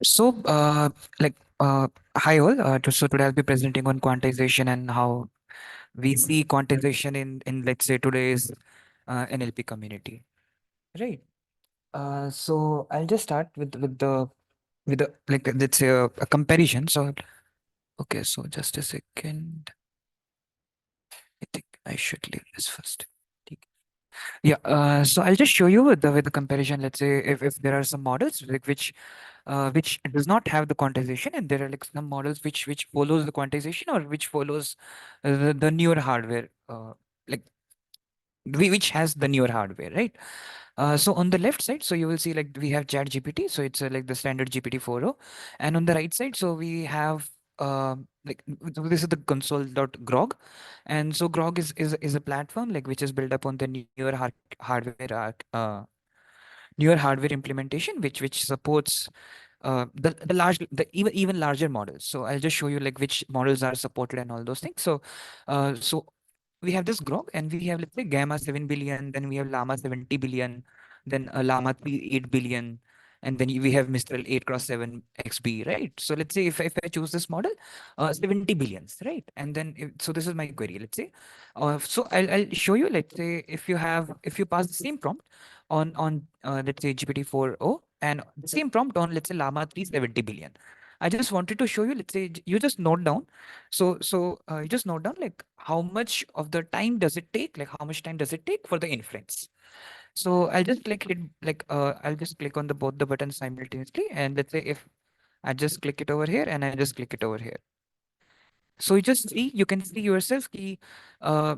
So, like, hi all. So today I'll be presenting on quantization and how we see quantization in let's say today's NLP community, right? So I'll just start with the like let's say a comparison. So okay, so just a second. I think I should leave this first. Yeah, so I'll just show you with the comparison. Let's say if there are some models like which does not have the quantization, and there are like some models which follows the quantization or which follows the newer hardware, like which has the newer hardware, right? So on the left side, so you will see like we have Chat GPT, so it's like the standard GPT 4.0, and on the right side, so we have so this is the console.grog, and so grog is a platform like which is built up on the hardware newer hardware implementation which supports the even larger models. So I'll just show you like which models are supported and all those things. So we have this grok and we have, let's say, gamma 7 billion, then we have llama 70 billion, then llama 3 8 billion, and then we have mistral 8 cross 7 xb, right? So let's say if I choose this model, 70 billions, right? And then so this is my query, let's say. So I'll show you, let's say, if you pass the same prompt on let's say GPT 4.0 and the same prompt on, let's say, llama 370 billion. I just wanted to show you, let's say, you just note down. So you just note down like how much of the time does it take, like how much time does it take for the inference. So I'll just I'll just click on the both the buttons simultaneously, and let's say if I just click it over here and I just click it over here. So you can see yourself ki, uh,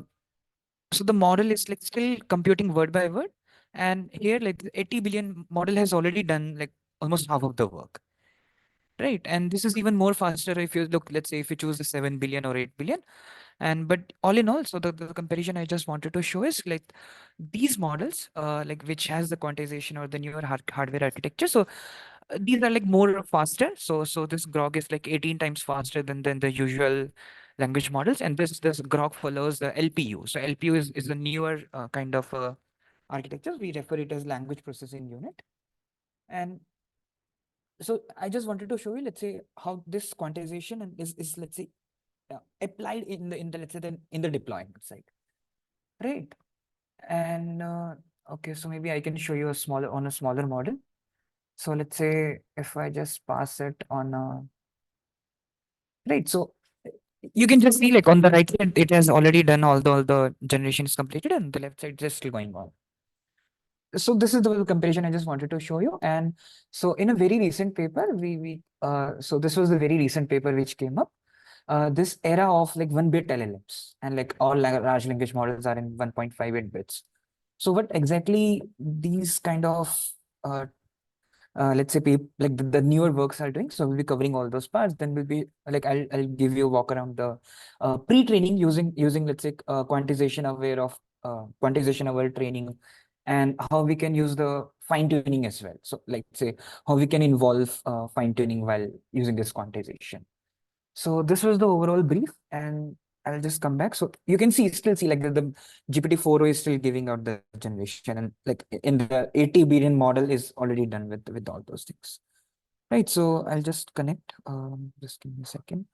so the model is like still computing word by word, and here like the 80 billion model has already done like almost half of the work, right? And this is even more faster if you look, let's say, if you choose the 7 billion or 8 billion. And but all in all, so the comparison I just wanted to show is like these models, like which has the quantization or the newer hardware architecture. So these are like more faster. So this grok is like 18 times faster than the usual language models, and this grok follows the LPU. So LPU is a newer kind of architecture. We refer it as language processing unit. And so I just wanted to show you, let's say, how this quantization is let's say applied in the let's say in the deployment side, right? And okay, so maybe I can show you a smaller model. So let's say if I just pass it on a right, so you can just see like on the right side it has already done all the generation is completed, and the left side is still going on. So this is the comparison I just wanted to show you. And so in a very recent paper, so this was the very recent paper which came up. This era of like 1 bit LLMs, and like all large language models are in 1.58 bits. So what exactly these kind of let's say like the newer works are doing. So we'll be covering all those parts. Then we'll be like I'll give you a walk around the pre-training using let's say quantization aware training, and how we can use the fine tuning as well. So like say how we can involve fine tuning while using this quantization. So this was the overall brief, and I'll just come back. So you can still see like the GPT 4.0 is still giving out the generation, and like in the 80 billion model is already done with all those things. Right. So I'll just connect. Just give me a second.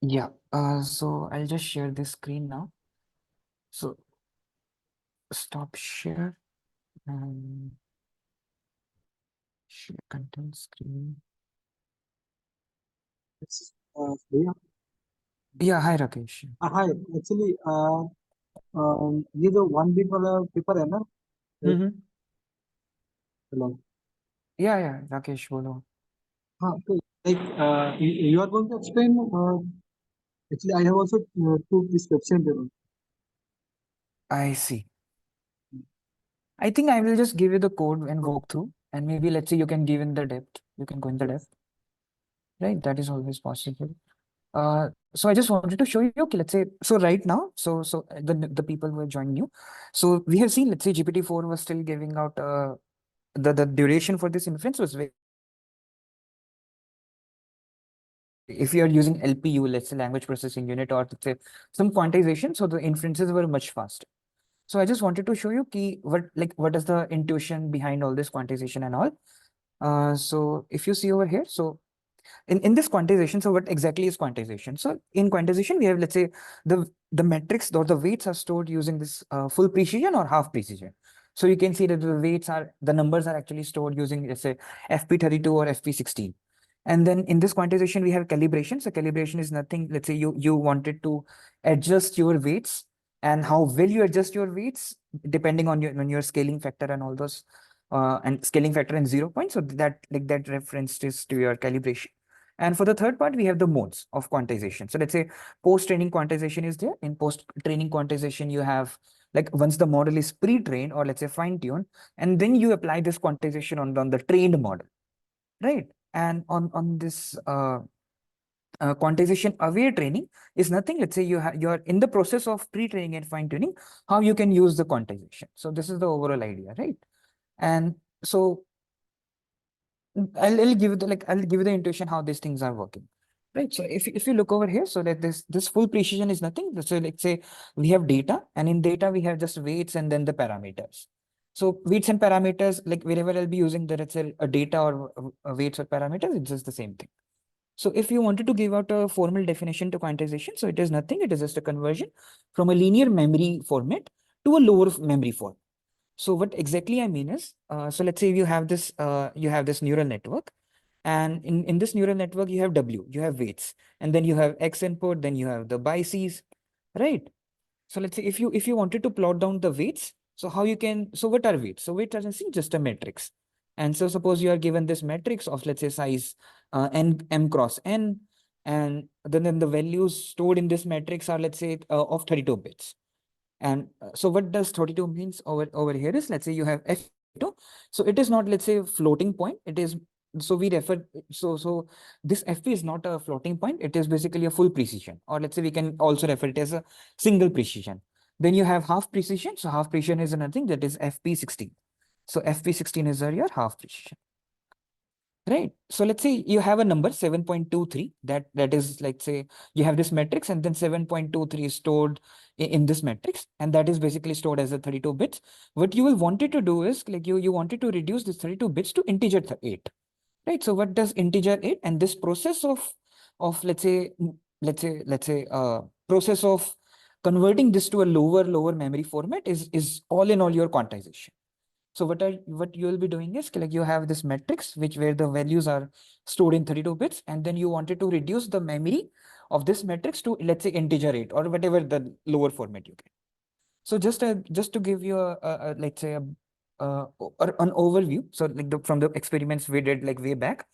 Yeah. So I'll just share this screen now. So stop share and share content screen. भैया Yeah. Hi, Rakesh. हाँ actually ये जो one bit वाला paper है ना Mm-hmm. Hello Yeah. Yeah. Rakesh, bolo. हाँ तो like you are going to explain actually I have also to this question paper I see. I think I will just give you the code and walk through, and maybe let's say you can give in the depth. You can go in the depth, right? That is always possible. So I just wanted to show you. Okay, let's say so right now. So the people who are joining you. So we have seen. Let's say GPT 4 was still giving out the duration for this inference was very. If you are using LPU, let's say language processing unit, or let's say some quantization, so the inferences were much faster. So I just wanted to show you key what is the intuition behind all this quantization and all. So if you see over here, so in this quantization, so what exactly is quantization? So in quantization, we have, let's say, the metrics or the weights are stored using this full precision or half precision. So you can see that the numbers are actually stored using, let's say, FP32 or FP16. And then in this quantization, we have calibration. So calibration is nothing, let's say you wanted to adjust your weights, and how will you adjust your weights depending on your scaling factor and all those, and scaling factor and 0 point. So that, like, that reference is to your calibration. And for the third part, we have the modes of quantization. So let's say post-training quantization is there. In post-training quantization, you have, like, once the model is pre-trained or, let's say, fine-tuned, and then you apply this quantization on the trained model, right? And on this quantization aware training is nothing. Let's say you're in the process of pre-training and fine-tuning, how you can use the quantization. So this is the overall idea, right? And so I'll give you the, I'll give you the intuition how these things are working. Right. So if you look over here, so that this full precision is nothing. So let's say we have data, and in data we have just weights and then the parameters. So weights and parameters, like wherever I'll be using the, let's say, a data or weights or parameters, it's just the same thing. So if you wanted to give out a formal definition to quantization, so it is nothing. It is just a conversion from a linear memory format to a lower memory format. So what exactly I mean is, so let's say you have this neural network, and in this neural network, you have W, you have weights, and then you have X input, then you have the biases, right? So let's say if you wanted to plot down the weights, so how you can, so what are weights? So weights are just a matrix. And so suppose you are given this matrix of, let's say, size m cross n, and then the values stored in this matrix are, let's say, of 32 bits. And so what does 32 means over here is, let's say you have f2. So it is not, let's say, floating point. It is, so we refer, so this fp is not a floating point. It is basically a full precision, or let's say we can also refer it as a single precision. Then you have half precision. So half precision is nothing, that is fp16. So fp16 is your half precision. Right. So let's say you have a number 7.23, that is, like, say, you have this matrix, and then 7.23 is stored in this matrix, and that is basically stored as a 32 bits. What you will wanted to do is, like, you wanted to reduce this 32 bits to integer 8. Right. So what does integer 8? And this process of let's say process of converting this to a lower memory format is all in all your quantization. So what you will be doing is, like, you have this matrix which where the values are stored in 32 bits, and then you wanted to reduce the memory of this matrix to, let's say, integer 8 or whatever the lower format you get. So just to give you a let's say an overview. So, like, from the experiments we did, like, way back.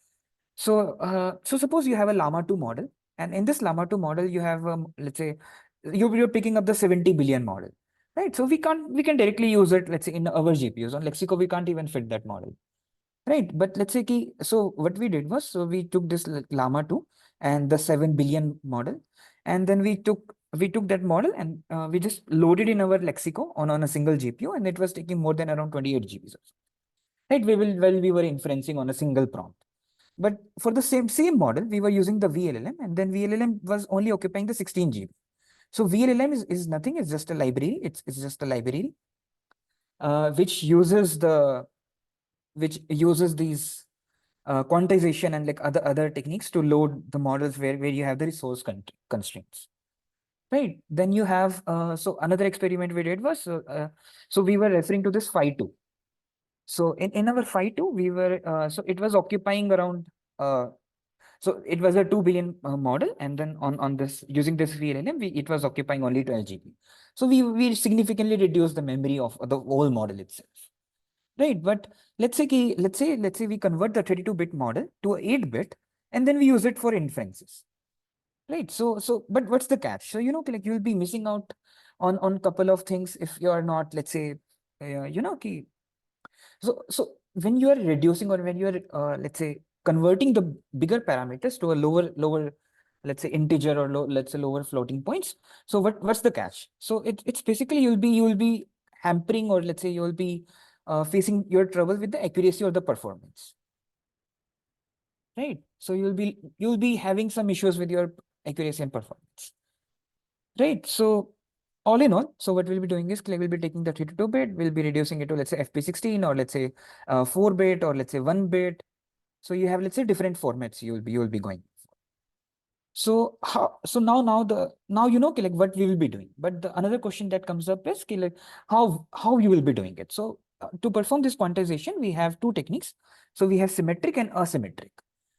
So suppose you have a Llama 2 model, and in this Llama 2 model, you have, let's say, you're picking up the 70 billion model, right? So we can directly use it, let's say, in our GPUs. On Lexico, we can't even fit that model, right? But let's say, so what we did was, so we took this Llama 2 and the 7 billion model, and then we took that model, and we just loaded in our Lexico on a single GPU, and it was taking more than around 28 GBs, right? We were inferencing on a single prompt. But for the same model, we were using the VLLM, and then VLLM was only occupying the 16 GB. So VLLM is nothing, it's just a library. It's just a library which uses these quantization and, like, other techniques to load the models where you have the resource constraints. Right. Then you have so another experiment we did was, so we were referring to this phi 2. So in our phi 2, we were so it was occupying around so it was a 2 billion model, and then on this, using this VLLM, it was occupying only 12 GB. So we significantly reduced the memory of the whole model itself, right? But let's say we convert the 32-bit model to a 8-bit, and then we use it for inferences, right? So but what's the catch? So, like, you'll be missing out on couple of things if you are not, let's say, ki, so when you are reducing, or when you are, let's say, converting the bigger parameters to a lower, let's say, integer, or let's say, lower floating points. So what's the catch? So it's basically, you will be hampering, or let's say you will be facing your trouble with the accuracy or the performance, right? So you'll be having some issues with your accuracy and performance, right? So all in all, so what we'll be doing is like we'll be taking the 32 bit, we'll be reducing it to let's say FP16, or let's say 4 bit, or let's say 1 bit. So you have, let's say, different formats you'll be going. So how, so now you know like what we will be doing. But the another question that comes up is like how you will be doing it. So to perform this quantization, we have two techniques. So we have symmetric and asymmetric.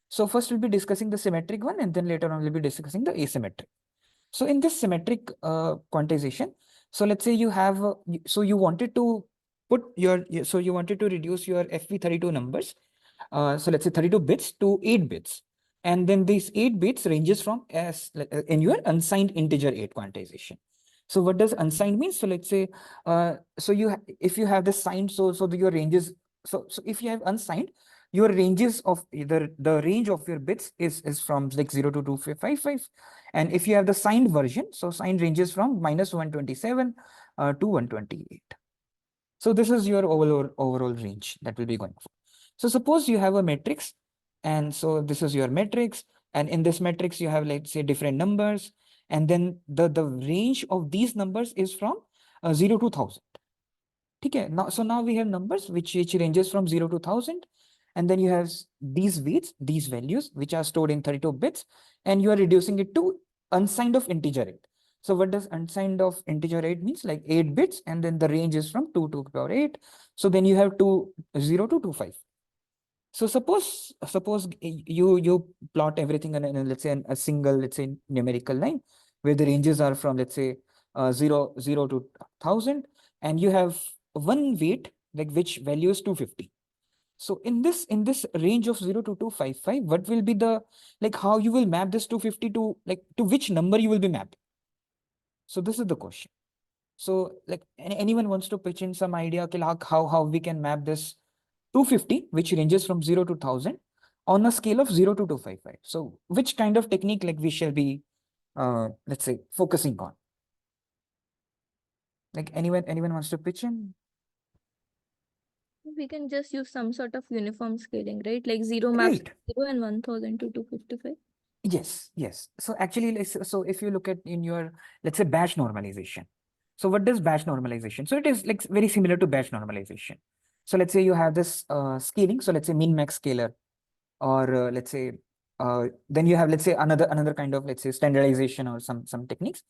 So first we'll be discussing the symmetric one, and then later on we'll be discussing the asymmetric. So in this symmetric quantization, so let's say you have so you wanted to so you wanted to reduce your FP32 numbers, so let's say 32 bits to 8 bits. And then these 8 bits ranges from in your unsigned integer 8 quantization. So what does unsigned mean? So let's say, so if you have the signed, so your ranges, so if you have unsigned, your ranges of either the range of your bits is from like 0 to 255. And if you have the signed version, so signed ranges from -127 to 128. So this is your overall range that will be going for. So suppose you have a matrix, and so this is your matrix, and in this matrix you have, let's say, different numbers, and then the range of these numbers is from 0 to 1000. Okay, now we have numbers which ranges from 0 to 1000, and then you have these weights, these values which are stored in 32 bits, and you are reducing it to unsigned of integer 8. So what does unsigned of integer 8 means? Like 8 bits, and then the range is from 2 to the power 8. So then you have 0 to 25. So suppose you plot everything in let's say a single, let's say, numerical line, where the ranges are from, let's say, 0 to 1000, and you have one weight like which value is 250. So in this range of 0 to 255, what will be the, like, how you will map this 250 to, like, to which number you will be mapped? So this is the question. So like anyone wants to pitch in some idea, okay, like how we can map this 250, which ranges from 0 to 1000, on a scale of 0 to 255. So which kind of technique like we shall be let's say focusing on? Like anyone wants to pitch in? We can just use some sort of uniform scaling, right? Like 0 maps Right. 0 and 1000 to 255. Yes. So actually, so if you look at in your, let's say, batch normalization. So what does batch normalization? So it is like very similar to batch normalization. So let's say you have this scaling. So let's say min max scalar, or let's say then you have, let's say, another kind of, let's say, standardization or some techniques.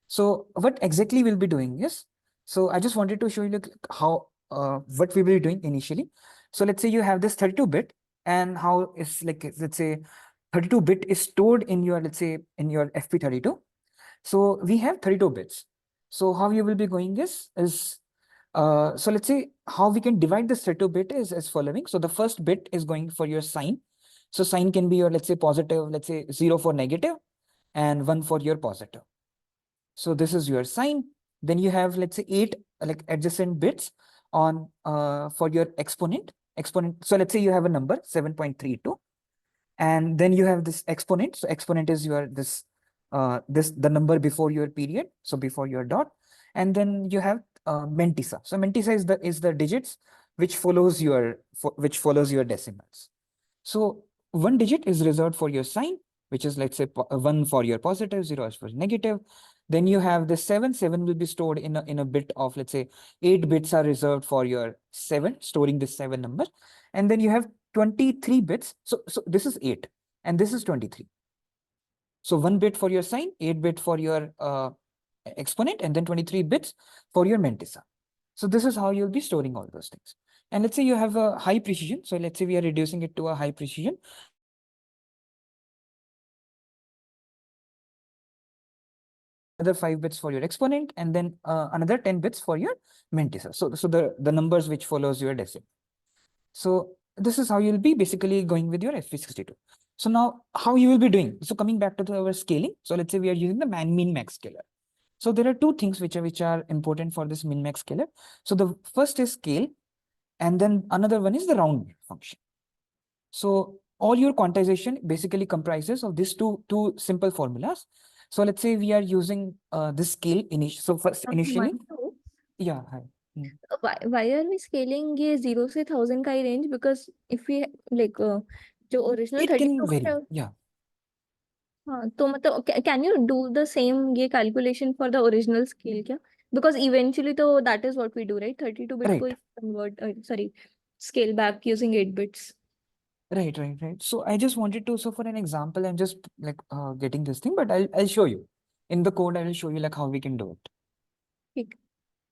So what exactly we'll be doing is, so I just wanted to show you like how what we will be doing initially. So let's say you have this 32 bit, and how is, like, let's say 32 bit is stored in your, let's say, in your FP32. So we have 32 bits. So how you will be going is so let's say how we can divide this 32 bit is as following. So the first bit is going for your sign. So sign can be your, let's say, positive, let's say 0 for negative, and 1 for your positive. So this is your sign. Then you have, let's say, 8 like adjacent bits on for your exponent. So let's say you have a number 7.32, and then you have this exponent. So exponent is your this the number before your period, so before your dot. And then you have mantissa. So mantissa is the digits which follows your decimals. So one digit is reserved for your sign, which is, let's say, 1 for your positive, 0 is for negative. Then you have the 7 will be stored in a bit of, let's say, 8 bits are reserved for your 7, storing this 7 number. And then you have 23 bits. So this is 8, and this is 23. So 1 bit for your sign, 8 bit for your exponent, and then 23 bits for your mantissa. So this is how you'll be storing all those things. And let's say you have a high precision. So let's say we are reducing it to a high precision. So then you have another 5 bits for your exponent, and then another 10 bits for your mantissa. So the numbers which follows your decimal. So this is how you'll be basically going with your FP62. So now how you will be doing. So coming back to our scaling. So let's say we are using the min max scalar. So there are two things which are important for this min max scalar. So the first is scale, and then another one is the round function. So all your quantization basically comprises of these two simple formulas. So let's say we are using this scale so first initially, Mantu, yeah, hi. why are we scaling ये 0 से 1000 का ही range? Because if we like जो original It can 32 bit vary, है, yeah. हाँ तो मतलब can you do the same ये calculation for the original scale क्या? बिकॉज इवेंचुअली तो that is what we do right, 32 bit को Right. Convert sorry scale back using 8 bits. Right. So I just wanted to, so for an example, I'm just like getting this thing, but I'll show you in the code. I will show you like how we can do it. ठीक.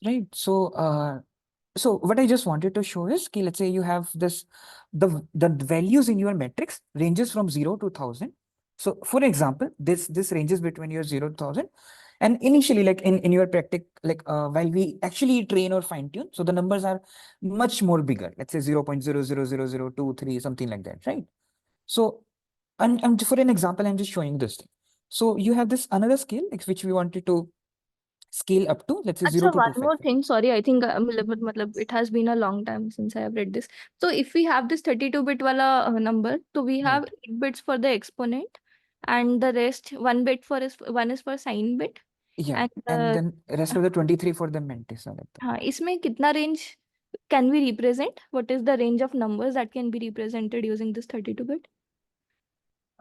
Right. So what I just wanted to show is, let's say you have this, the values in your matrix ranges from 0 to 1,000. So for example, this ranges between your 0 to 1,000. And initially, like in your practice, like while we actually train or fine tune, so the numbers are much more bigger. Let's say 0.000023, something like that, right? So, and for an example, I'm just showing this thing. So you have this another scale, like, which we wanted to scale up to, let's say 0 अच्छा, to one more 255. thing. Sorry, I think मतलब it has been a long time since I have read this. So if we have this 32 bit वाला number, so we have Right. 8 bits for the exponent, and the rest one is for sign bit, Yeah. and And then rest of the 23 for the mantis. Like that. हाँ इसमें कितना range can we represent? What is the range of numbers that can be represented using this 32 bit?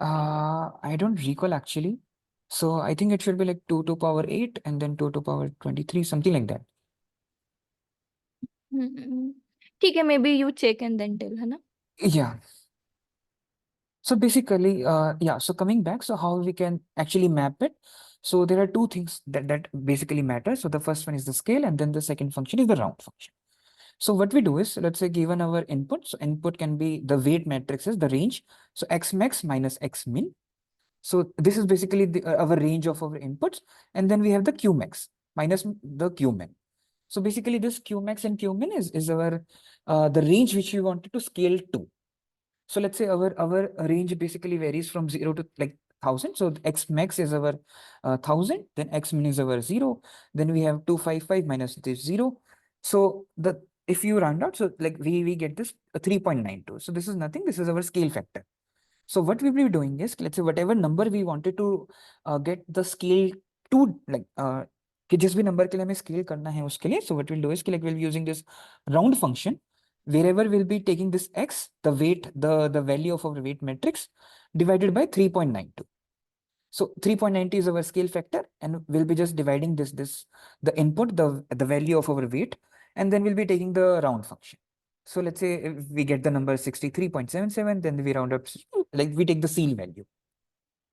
I don't recall actually. So I think it should be like 2 to power 8 and then 2 to power 23, something like that. हम्म, ठीक है, maybe you check and then tell, है ना? Yeah. So basically, yeah, so coming back, so how we can actually map it. So there are two things that basically matter. So the first one is the scale, and then the second function is the round function. So what we do is, let's say given our input, so input can be the weight matrix is the range. So x max minus x min. So this is basically our range of our inputs. And then we have the q max minus the q min. So basically this q max and q min is our the range which we wanted to scale to. So let's say our range basically varies from 0 to like 1,000. So x max is our 1,000, then x min is our 0, then we have 255 minus this 0. So the if you round out, so like we get this 3.92. So this is nothing, this is our scale factor. So what we will be doing is, let's say whatever number we wanted to get the scale to, like कि जिस भी number के लिए हमें scale करना है उसके लिए, so what we'll do is कि like we'll be using this round function wherever we'll be taking this x, the weight, the value of our weight matrix divided by 3.92. So 3.90 is our scale factor, and we'll be just dividing this the input, the value of our weight, and then we'll be taking the round function. So let's say if we get the number 63.77, then we round up, like we take the seal value,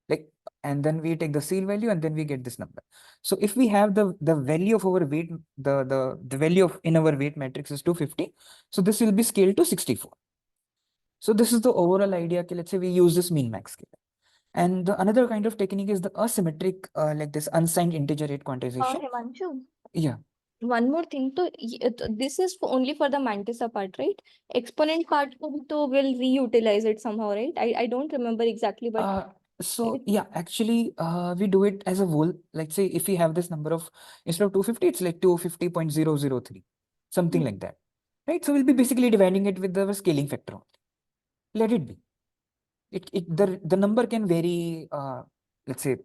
like, and then we take the seal value, and then we get this number. So if we have the value of our weight, the value of in our weight matrix is 250, so this will be scaled to 64. So this is the overall idea. Okay, let's say we use this min max scale. And the another kind of technique is the asymmetric, like this unsigned integer rate quantization. Himanshu, Yeah. one more thing, तो this is only for the mantissa part, right? Exponent part को भी तो will reutilize it somehow, right? I don't remember exactly, but So yeah, actually, we do it as a whole. Like say, if we have this number of, instead of 250, it's like 250.003, something like that, right? So we'll be basically dividing it with the scaling factor only. Let it be. The number can vary. Let's say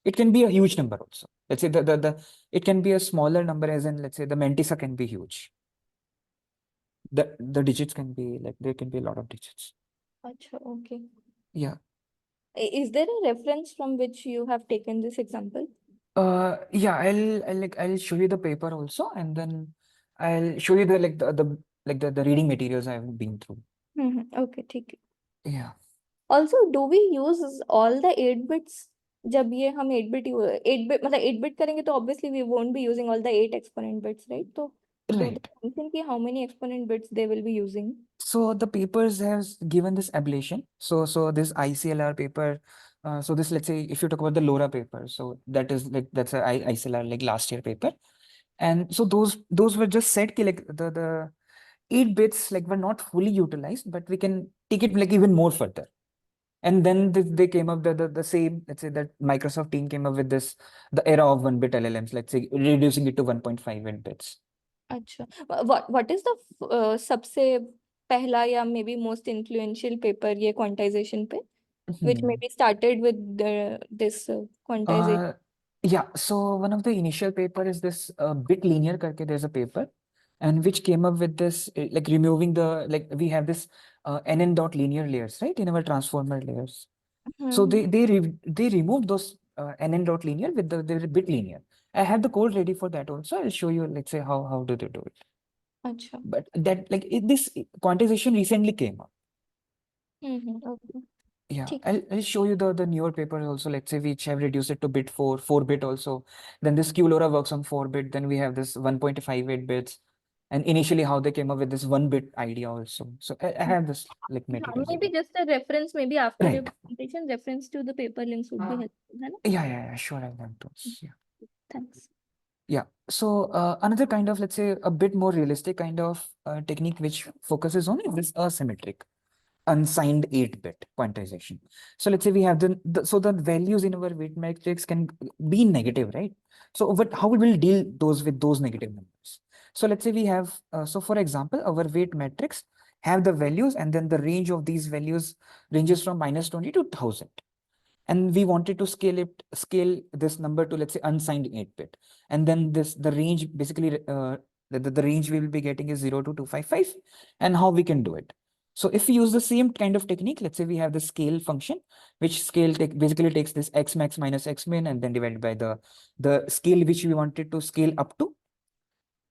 it can be a huge number also. Let's say the it can be a smaller number, as in, let's say the mantissa can be huge. The digits can be like, there can be a lot of digits. अच्छा, okay. Yeah. Is there a reference from which you have taken this example? Yeah, I'll show you the paper also, and then I'll show you the like the like the reading materials I've been through. Okay, ठीक है. Yeah. Also, do we use all the 8 bits? जब ये हम 8 bit मतलब 8 bit करेंगे तो obviously we won't be using all the 8 exponent bits, right? तो do they Right. mention कि how many exponent bits they will be using? So the papers has given this ablation. So this ICLR paper. So this, let's say if you talk about the LoRa paper, so that is like that's a ICLR like last year paper, and so those were just said ki, like the 8 bits like were not fully utilized, but we can take it like even more further. And then they came up the same, let's say that Microsoft team came up with this, the era of 1 bit LLMs, let's say reducing it to 1.5 bits. अच्छा, what is the सबसे पहला या maybe most influential paper ये quantization पे, which Hmm. maybe started with this quantization? Uh, yeah, so one of the initial paper is this bit linear karke, there's a paper, and which came up with this like removing the, like we have this nn dot linear layers, right, in our transformer layers. So Mhm. they removed those nn dot linear with the bit linear. I have the code ready for that also. I'll show you, let's say, how do they do it. अच्छा. But that, like, this quantization recently came up. Okay. Yeah, ठीक. I'll show you the newer paper also. Let's say which have reduced it to bit 4 bit also. Then this QLoRa works on 4 bit. Then we have this 1.58 bits. And initially how they came up with this 1 bit idea also. So I have this like Yeah, materials. maybe just a reference, maybe after your Right. presentation, reference to the paper links would be helpful, है ना? Yeah, sure. I've done those. Yeah. Thanks. Yeah. So another kind of, let's say, a bit more realistic kind of technique which focuses on is this asymmetric unsigned 8-bit quantization. So let's say we have so the values in our weight matrix can be negative, right? So how we will deal with those negative numbers. So let's say we have, so for example, our weight matrix have the values, and then the range of these values ranges from -20 to 1000. And we wanted to scale this number to, let's say, unsigned 8-bit, and then the range basically the range we will be getting is 0 to 255. And how we can do it? So if we use the same kind of technique, let's say we have the scale function, which basically takes this x max minus x min and then divided by the scale which we wanted to scale up to.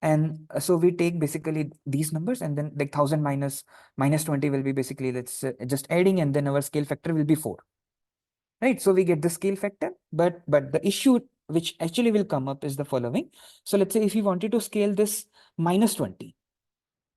And so we take basically these numbers, and then like 1000 minus 20 will be basically, let's just adding, and then our scale factor will be 4. Right, so we get the scale factor, but the issue which actually will come up is the following. So let's say if we wanted to scale this -20,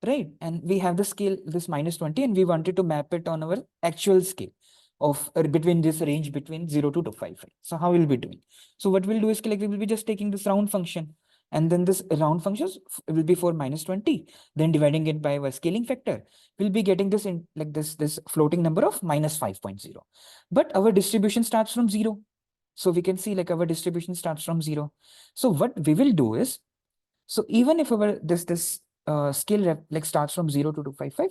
right, and we have the scale this -20, and we wanted to map it on our actual scale of between this range between 0 to 255. So how we'll be doing? So what we'll do is, like, we will be just taking this round function, and then this round functions will be for -20, then dividing it by our scaling factor, we'll be getting this in like this floating number of -5.0. But our distribution starts from 0. So we can see, like, our distribution starts from 0. So what we will do is, so even if our this scale like starts from 0 to 255,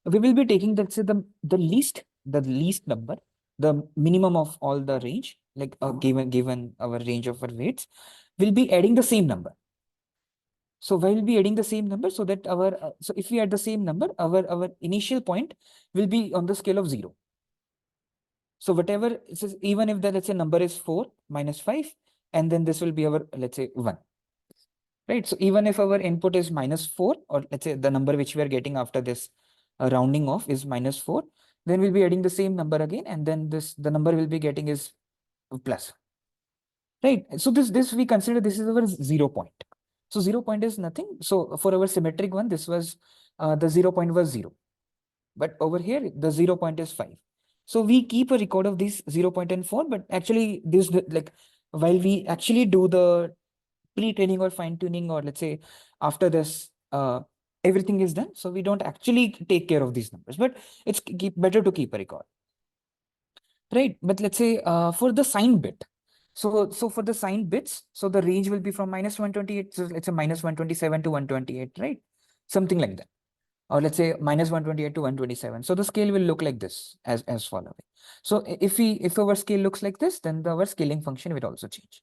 we will be taking, let's say, the least number, the minimum of all the range, like given our range of our weights, we'll be adding the same number. So we'll be adding the same number, so that our so if we add the same number, our initial point will be on the scale of 0. So whatever it says, even if the, let's say, number is 4 minus 5, and then this will be our, let's say, 1. Right. So even if our input is -4, or let's say the number which we are getting after this rounding off is -4, then we'll be adding the same number again, and then the number we'll be getting is plus. Right. So this we consider this is our 0 point. So 0 point is nothing. So for our symmetric one, this was the 0 point was 0. But over here, the 0 point is 5. So we keep a record of this 0 point and 4, but actually this, like, while we actually do the pre-training or fine-tuning, or let's say after this everything is done, so we don't actually take care of these numbers, but it's better to keep a record, right? But let's say for the signed bit, so for the signed bits, so the range will be from -128, so let's say -127 to 128, right? Something like that. Or let's say -128 to 127. So the scale will look like this, as following. So if our scale looks like this, then our scaling function will also change.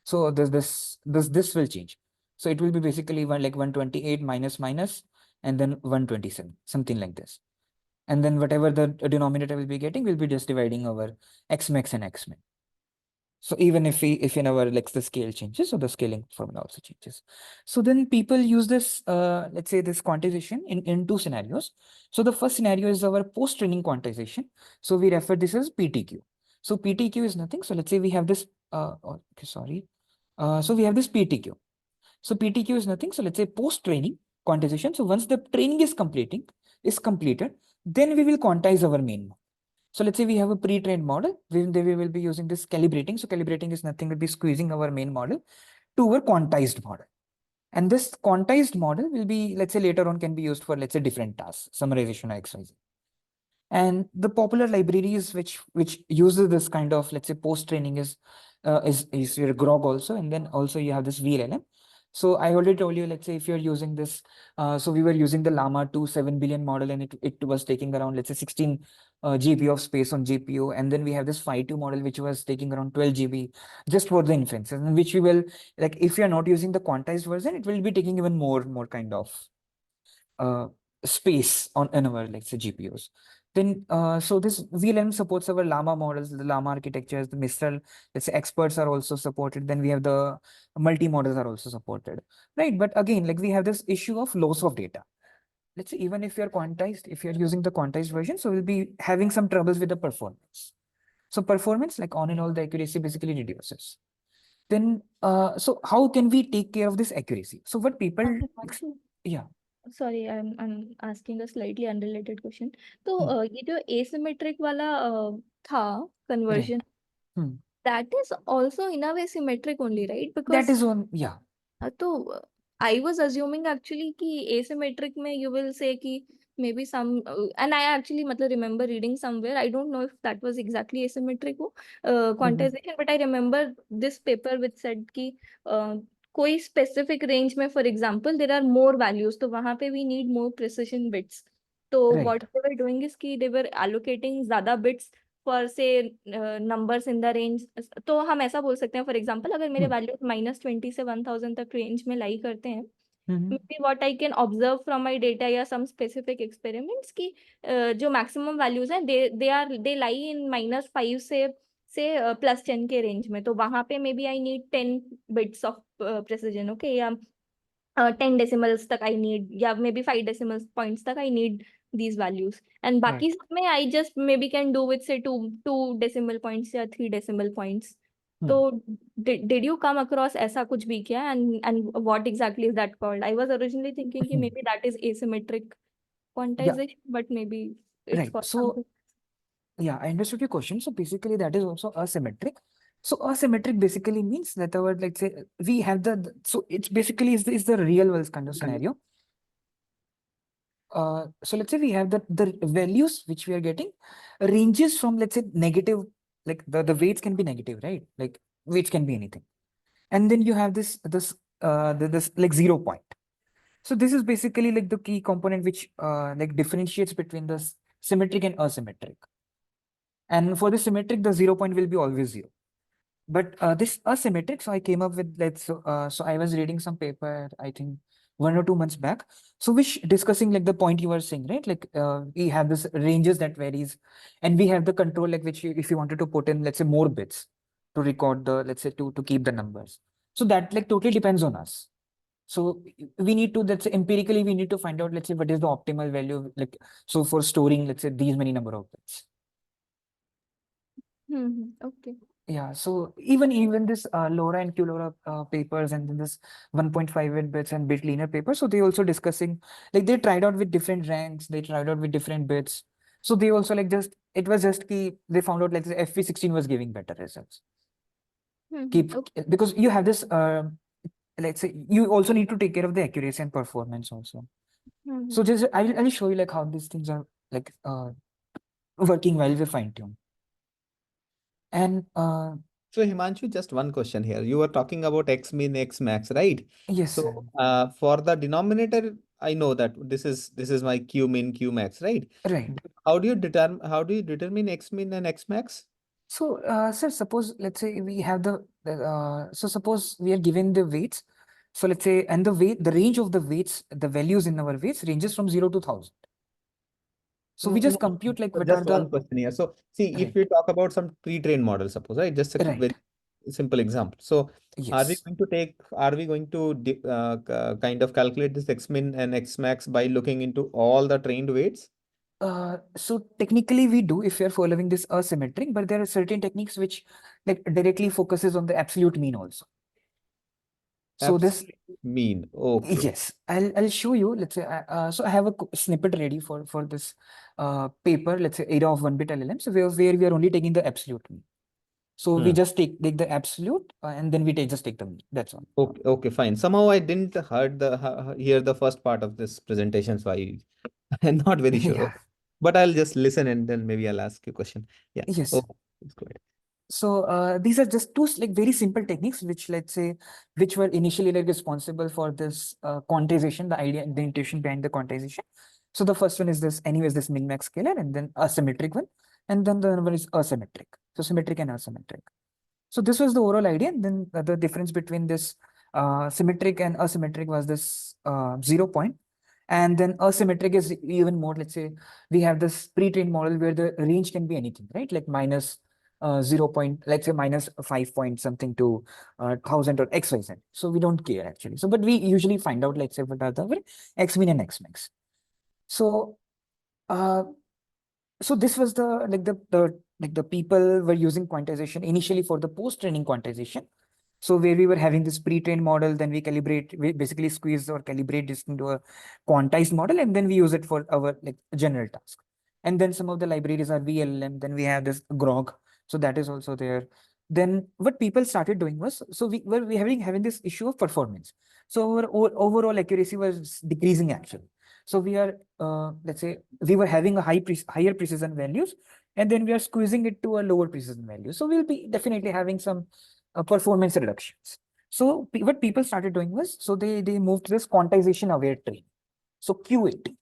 So this will change. So it will be basically like 128 minus minus, and then 127, something like this. And then whatever the denominator will be getting, we'll be just dividing over x max and x min. So even if in our, like, the scale changes, so the scaling formula also changes. So then people use this, let's say, this quantization in two scenarios. So the first scenario is our post-training quantization. So we refer this as PTQ. So PTQ is nothing. So let's say we have this, okay, sorry. So we have this PTQ. So PTQ is nothing. So let's say post-training quantization. So once the training is completed, then we will quantize our main model. So let's say we have a pre-trained model. We will be using this calibrating. So calibrating is nothing but be squeezing our main model to our quantized model. And this quantized model will be, let's say, later on can be used for, let's say, different tasks, summarization or XYZ. And the popular libraries which uses this kind of, let's say, post training is your grog also, and then also you have this VLLM. So I already told you, let's say, if you're using this, so we were using the llama 2 7 billion model, and it was taking around, let's say, 16 GB of space on GPU, and then we have this phi 2 model which was taking around 12 GB just for the inferences, and which we will, like, if you're not using the quantized version, it will be taking even more kind of uh, space on our, let's say, GPUs. Then, so this VLM supports our Llama models, the Llama architectures, the Mistral, let's say experts are also supported. Then we have the multi models are also supported, right? But again, like we have this issue of loss of data. Let's say even if you're quantized, if you're using the quantized version, so we'll be having some troubles with the performance. So performance, like on and all, the accuracy basically reduces. Then, so how can we take care of this accuracy? So what people, Himanshu, yeah, sorry, I'm asking a slightly unrelated question. तो hmm, ये जो asymmetric वाला था right. conversion, Hmm. that is also in a way symmetric only, right? That Because is one, yeah, तो I was assuming actually कि asymmetric में you will say कि maybe some and I actually मतलब remember reading somewhere, I don't know if that was exactly asymmetric हो mhm, quantization, but I remember this paper which said कि कोई specific range में for example there are more values, तो वहाँ पे we need more precision bits. तो right. what they were doing is कि they were allocating ज़्यादा bits for से नंबर्स इन द रेंज, तो हम ऐसा बोल सकते हैं फॉर एग्जांपल अगर मेरे Hmm. वैल्यू -20 से 1000 तक रेंज में लाई करते हैं, Mhm. May be what I can observe from my data या सम स्पेसिफिक एक्सपेरिमेंट्स की जो मैक्सिमम वैल्यूज हैं दे लाई इन -5 से +10 के रेंज में, तो वहां पे maybe I need 10 bits of precision, okay, या 10 decimals तक I need, या maybe 5 decimal points तक I need these values, and Right. बाकी सब में I just maybe can do with say two decimal points या 3 decimal points. तो Hmm. did you come across ऐसा कुछ भी क्या, and what exactly is that called? I was originally thinking कि maybe that is asymmetric Yeah, quantization, but maybe it's right. called So, something. yeah, I understood your question. So basically that is also asymmetric. So asymmetric basically means that our, let's say we have so it's basically is the real world kind of scenario. So let's say we have the values which we are getting ranges from, let's say, negative, like the weights can be negative, right? Like weights can be anything. And then you have this like 0 point. So this is basically like the key component which like differentiates between the symmetric and asymmetric. And for the symmetric, the 0 point will be always zero. But this asymmetric, so I came up with, so I was reading some paper, I think 1 or 2 months back. So which discussing like the point you were saying, right? Like we have this ranges that varies, and we have the control, like which if you wanted to put in, let's say, more bits to record the, let's say, to keep the numbers. So that like totally depends on us. So we need to, let's say, empirically we need to find out, let's say, what is the optimal value, like, so for storing, let's say, these many number of bits. Okay. Yeah, so even this LoRa and QLoRa papers, and then this 1.5 bits and bit linear papers, so they also discussing, like they tried out with different ranks, they tried out with different bits. So they also like just, it was just key, they found out like the FP16 was giving better results. Keep, Okay. because you have this let's say you also need to take care of the accuracy and performance also. So just I'll show you like how these things are like working while we fine tune. And So Himanshu, just one question here. You were talking about X min, X max, right? yes, sir. So for the denominator, I know that this is my Q min, Q max, right? Right. But how do you determine X min and X max? So, sir, suppose, let's say we have so suppose we are given the weights. So let's say, and the range of the weights, the values in our weights ranges from 0 to 1000. So we just No, compute like so what are just one the, question here. So see, if right, we talk about some pre-trained model, suppose, right? Just a right, very simple example. So yes. are we going to kind of calculate this X min and X max by looking into all the trained weights? So technically we do if we are following this asymmetric, but there are certain techniques which like directly focuses on the absolute mean also. So this, Absolute mean. Okay. yes, I'll show you. Let's say, so I have a snippet ready for this paper. Let's say era of 1 bit LLM. So where we are only taking the absolute mean. So we Hmm. just take the absolute and then we just take the mean. That's all. Okay, okay, fine. Somehow I didn't hear the first part of this presentation, so I'm not very sure. Yeah. Okay. But I'll just listen and then maybe I'll ask you a question. Yeah. Yes. Okay, that's good. So these are just two like very simple techniques which, let's say, which were initially like responsible for this quantization, the idea, the intuition behind the quantization. So the first one is this, anyways, this min max scalar, and then asymmetric one, and then the other one is asymmetric. So symmetric and asymmetric. So this was the overall idea. And then the difference between this symmetric and asymmetric was this 0 point. And then asymmetric is even more, let's say we have this pre-trained model where the range can be anything, right? Like minus 0 point, let's say minus 5 point something to 1000 or XYZ. So we don't care actually. So, but we usually find out, let's say, what are the X min and X max. So, uh, so this was the like the people were using quantization initially for the post-training quantization. So where we were having this pre-trained model, then we basically squeeze or calibrate this into a quantized model, and then we use it for our like general task. And then some of the libraries are VLM, then we have this grog. So that is also there. Then what people started doing was, so we having this issue of performance. So our overall accuracy was decreasing actually. So we are, let's say we were having a higher precision values, and then we are squeezing it to a lower precision value. So we'll be definitely having some performance reductions. So what people started doing was, so they moved to this quantization aware training. So QAT.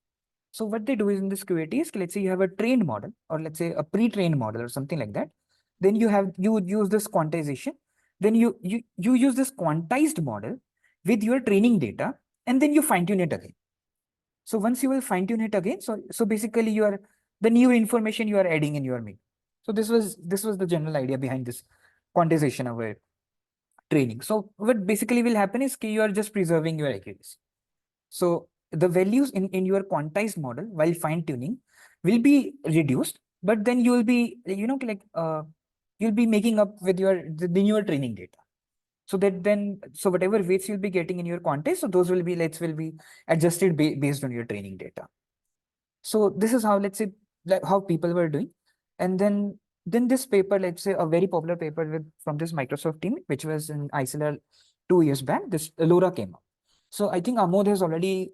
So what they do is in this QAT is, let's say you have a trained model, or let's say a pre-trained model or something like that. Then you would use this quantization. Then you use this quantized model with your training data, and then you fine tune it again. So once you will fine tune it again, so basically you are the new information you are adding in your make. So this was the general idea behind this quantization aware training. So what basically will happen is you are just preserving your accuracy. So the values in your quantized model while fine tuning will be reduced, but then you will be, you'll be making up with the newer training data. So that then, so whatever weights you'll be getting in your quantize, so those will be adjusted based on your training data. So this is how, let's say, like how people were doing. And then this paper, let's say a very popular paper from this Microsoft team, which was in ICLR 2 years back, this LoRa came up. So I think Amod has already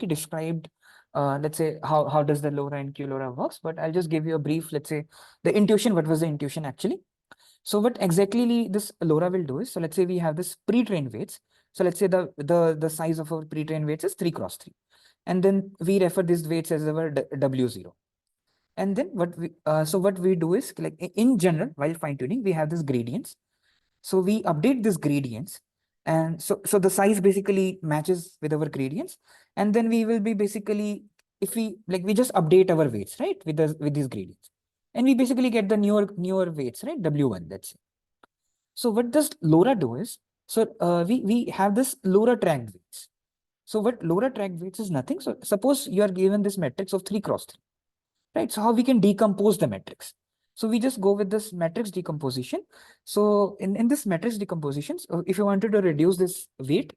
described, let's say how does the LoRa and QLoRa works, but I'll just give you a brief, let's say the intuition, what was the intuition actually. So what exactly this LoRa will do is, so let's say we have this pre-trained weights. So let's say the size of our pre-trained weights is 3x3. And then we refer these weights as our W0. And then what we do is, like in general, while fine tuning, we have this gradients. So we update these gradients. And so the size basically matches with our gradients. And then we will be basically, if we just update our weights, right, with these gradients. And we basically get the newer weights, right? W1, let's say. So what does LoRa do is, so we have this LoRa tracked weights. So what LoRa tracked weights is nothing. So suppose you are given this matrix of 3x3, right? So how we can decompose the matrix? So we just go with this matrix decomposition. So in this matrix decomposition, so if you wanted to reduce this weight,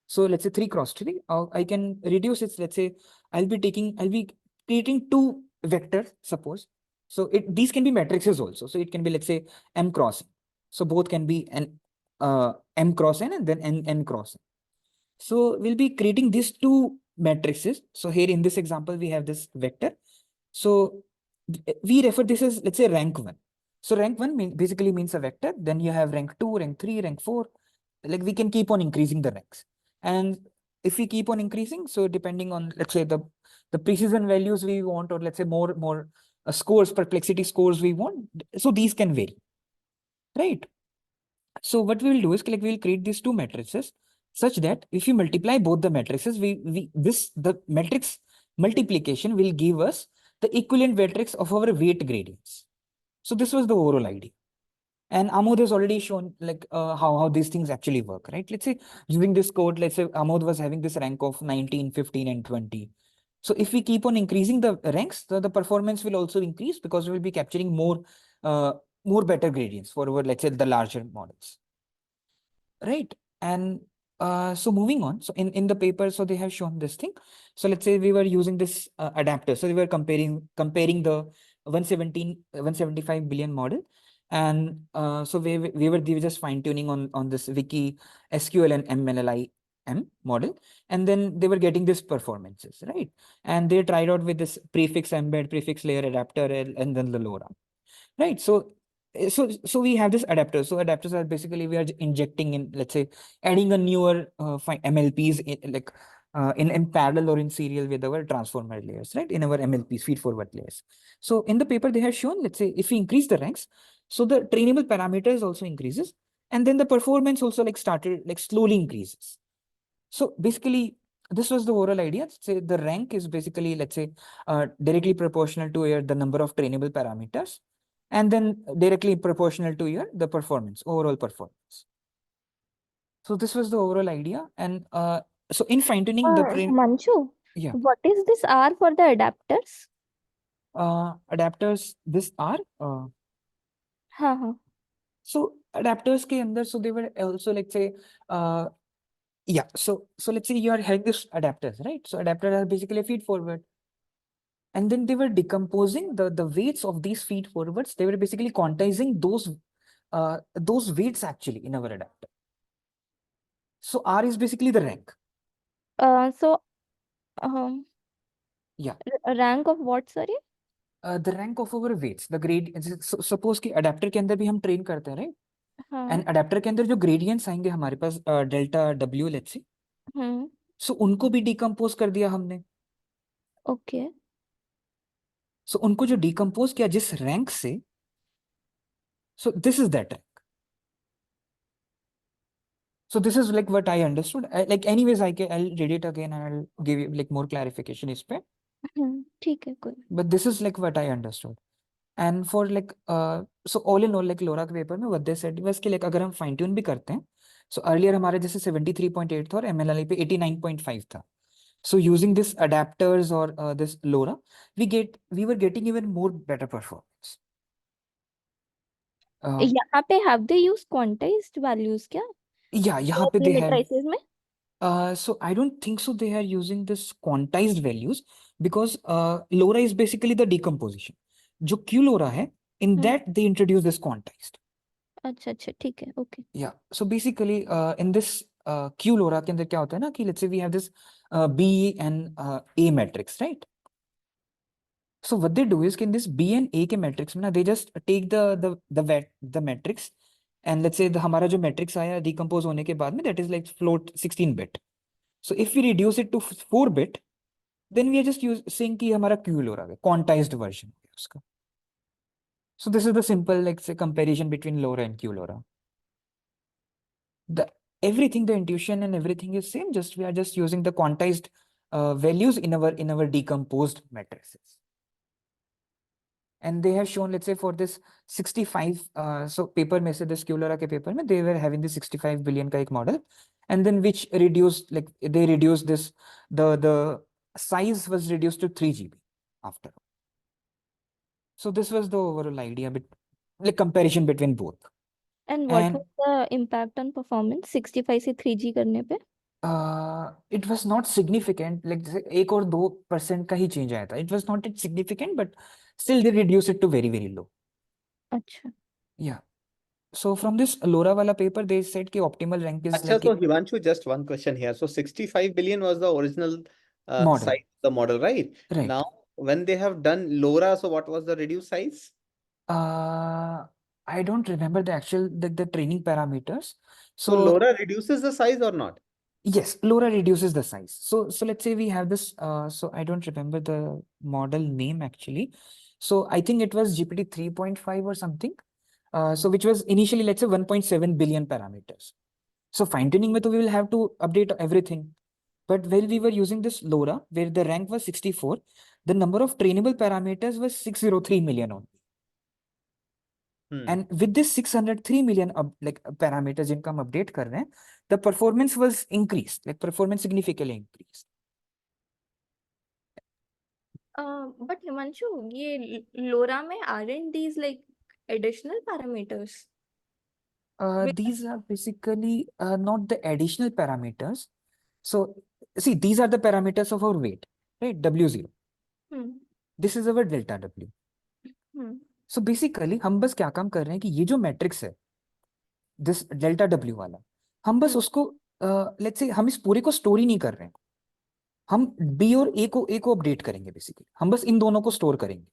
so let's say 3x3, I can reduce it. Let's say I'll be creating two vectors, suppose. So these can be matrices also. So it can be, let's say, M cross N. So both can be M cross N and then N cross N. So we'll be creating these two matrices. So here in this example, we have this vector. So we refer this as, let's say, rank 1. So rank 1 basically means a vector. Then you have rank 2, rank 3, rank 4. Like we can keep on increasing the ranks. And if we keep on increasing, so depending on, let's say, the precision values we want, or let's say more scores, perplexity scores we want, so these can vary, right? So what we will do is, like, we'll create these two matrices such that if you multiply both the matrices, the matrix multiplication will give us the equivalent matrix of our weight gradients. So this was the overall idea. And Amod has already shown, like, how these things actually work, right? Let's say using this code, let's say Amod was having this rank of 19, 15, and 20. So if we keep on increasing the ranks, the performance will also increase, because we will be capturing more better gradients for our, let's say, the larger models, right? And so moving on, so in the paper, so they have shown this thing. So let's say we were using this adapter. So we were comparing the 175 billion model. And so we were just fine tuning on this Wiki SQL and MLLIM model. And then they were getting this performances, right? And they tried out with this prefix embed, prefix layer adapter, and then the LoRa, right? So we have this adapter. So adapters are basically, we are injecting in, let's say, adding a newer MLPs in parallel or in serial with our transformer layers, right? In our MLPs, feed forward layers. So in the paper they have shown, let's say, if we increase the ranks, so the trainable parameters also increases, and then the performance also, like, started, like, slowly increases. So basically, this was the overall idea. Say the rank is basically, let's say, directly proportional to your the number of trainable parameters, and then directly proportional to your the performance, overall performance. So this was the overall idea, and so in fine tuning the Manchu, yeah, what is this R for the adapters? adapters. This are हाँ. so adapters ke andar, so they were also, let's say, yeah. So let's say you are having this adapters, right? So adapters are basically a feed forward. And then they were decomposing the weights of these feed forwards. They were basically quantizing those weights actually in our adapter. So R is basically the rank. So um, Yeah. rank of what, sorry? The rank of our weights, the grade. Suppose कि adapter के अंदर भी हम train करते हैं, right? हाँ. And adapter के अंदर जो gradients आएंगे हमारे पास delta W, let's say. So उनको भी decompose कर दिया हमने. Okay. So उनको जो decompose किया जिस rank से, so this is that rank. So this is like what I understood. Like anyways, I'll read it again and I'll give you like more clarification इस पे. ठीक है कोई. But this is like what I understood. And for like so all in all, like LoRa के paper में what they said was कि like अगर हम फाइन ट्यून भी करते हैं, so earlier हमारे जैसे 73.8 था और MLLI पे 89.5 था. So using this adapters or this LoRa, we were getting even more better performance. यहाँ पे have they used quantized values क्या? Yeah, यहाँ पे they have. Matrices में? So I don't think so they are using this quantized values because LoRa is basically the decomposition. जो Q LoRa है, in that they introduce this quantized. अच्छा ठीक है, okay. Yeah. So basically in this Q LoRa के अंदर क्या होता है ना कि let's say we have this B and A matrix, right? So what they do is in this B and A के matrix में ना they just take the matrix and let's say हमारा जो matrix आया decompose होने के बाद में that is like float 16 bit. So if we reduce it to 4 bit, then we are just saying कि हमारा Q LoRa है, quantized version है उसका. So this is the simple like say comparison between LoRa and Q LoRa. Everything, the intuition and everything is same. Just we are just using the quantized values in our decomposed matrices. And they have shown, let's say for this 65, so paper में से this Q LoRa के paper में they were having this 65 billion का एक model, and then which reduced like they reduced this the size was reduced to 3 GB after. So this was the overall idea, like comparison between both. And what was the impact on performance 65 से 3G करने पे? It was not significant, like 1 or 2% का ही change आया था. It was not significant, but still they reduced it to very, very low. अच्छा. Yeah. So from this LoRa wala paper, they said कि optimal rank is Achha, like so Himanshu, just one question here. So 65 billion was the original model. size of the model, right? Right. Now, when they have done LoRa, so what was the reduced size? I don't remember the actual the training parameters. So LoRa reduces the size or not? Yes, LoRa reduces the size. So let's say we have this. So I don't remember the model name actually. So I think it was GPT 3.5 or something. So which was initially, let's say, 1.7 billion parameters. So fine tuning में तो we will have to update everything. But while we were using this LoRa, where the rank was 64, the number of trainable parameters was 603 million only. And with this 603 million like parameters जिनका हम update कर रहे हैं, the performance was increased, like performance significantly increased. But Himanshu, ये LoRa में aren't these like additional parameters? These are basically not the additional parameters. So see, these are the parameters of our weight, right? W0. This is our delta W. So basically हम बस क्या काम कर रहे हैं कि ये जो मैट्रिक्स है, दिस डेल्टा W वाला, हम बस उसको लेट्स से हम इस पूरे को स्टोर ही नहीं कर रहे हैं. हम B और A को अपडेट करेंगे. बेसिकली हम बस इन दोनों को स्टोर करेंगे.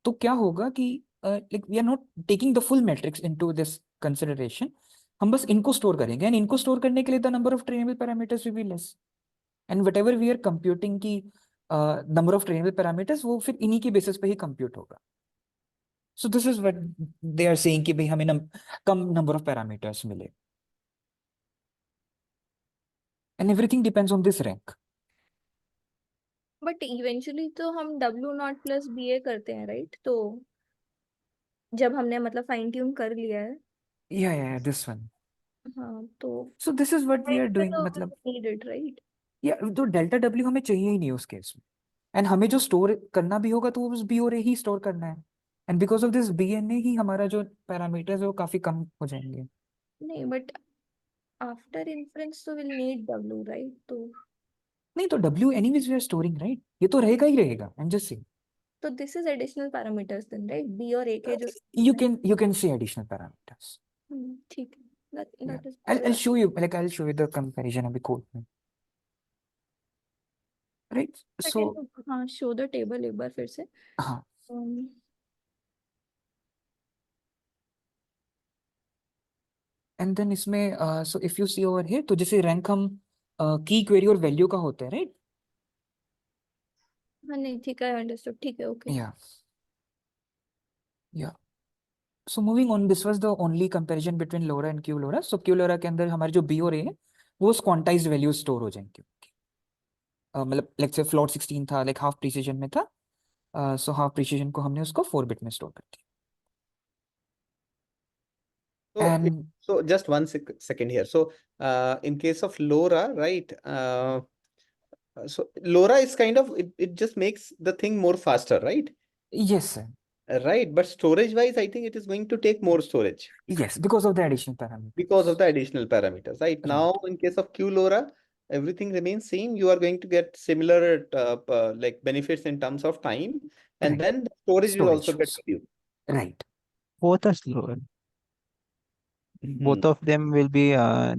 तो क्या होगा कि like we are not taking the full matrix into this consideration. हम बस इनको स्टोर करेंगे एंड इनको स्टोर करने के लिए the number of trainable parameters will be less. And whatever we are computing की नंबर ऑफ ट्रेनेबल पैरामीटर्स वो फिर इन्हीं के बेसिस पे ही कंप्यूट होगा. So this is what they are saying कि भाई हमें कम नंबर ऑफ पैरामीटर्स मिले. and everything depends on this rank. But eventually तो हम W naught plus B A करते हैं, राइट? तो जब हमने मतलब फाइन ट्यून कर लिया है, Yeah, this one. हाँ, तो So this is what we are doing. तो मतलब नीड इट, राइट? तो डेल्टा डब्ल्यू हमें चाहिए ही नहीं उस केस में, एंड हमें जो स्टोर करना भी होगा तो वो उस बी और ए ही स्टोर करना है, and because of this B and A ही हमारा जो पैरामीटर्स है वो काफी कम हो जाएंगे. नहीं, बट आफ्टर इन्फ्रेंस तो विल नीड डब्ल्यू, राइट? तो नहीं तो W anyways we are storing, right? ये तो रहेगा ही रहेगा. आई एम जस्ट सेइंग तो this is additional parameters then, right? B और ए के जो you can say additional parameters. ठीक है, that is I'll show you, like I'll show you the comparison अभी code में, right? So हाँ, show the table एक बार फिर से. हाँ, Um, एंड देन इसमें so if you see over here, तो जैसे रैंक हम की क्वेरी और वैल्यू का होता है, राइट? हाँ, नहीं, ठीक है, अंडरस्टूड, ठीक है, ओके. या so moving on, this was the only comparison between LoRA and Q LoRA. So Q LoRA के अंदर हमारे जो बी और ए है वो क्वांटाइज्ड वैल्यूज स्टोर हो जाएंगे. मतलब लेट्स से फ्लोट 16 था, लाइक हाफ प्रिसीजन में था, सो हाफ प्रिसीजन को हमने उसको 4 बिट में स्टोर कर दिया. So, and so just one second here. So, in case of LoRa, right? So LoRa is kind of it just makes the thing more faster, right? Yes sir, Right, but storage wise, I think it is going to take more storage yes, because of the additional parameter. because of the additional parameters. Right now, Right. in case of QLoRa, everything remains same. You are going to get similar like benefits in terms of time, and Right. then the storage will also get reduced. Right. Both are slower. Both Mhm. of them will be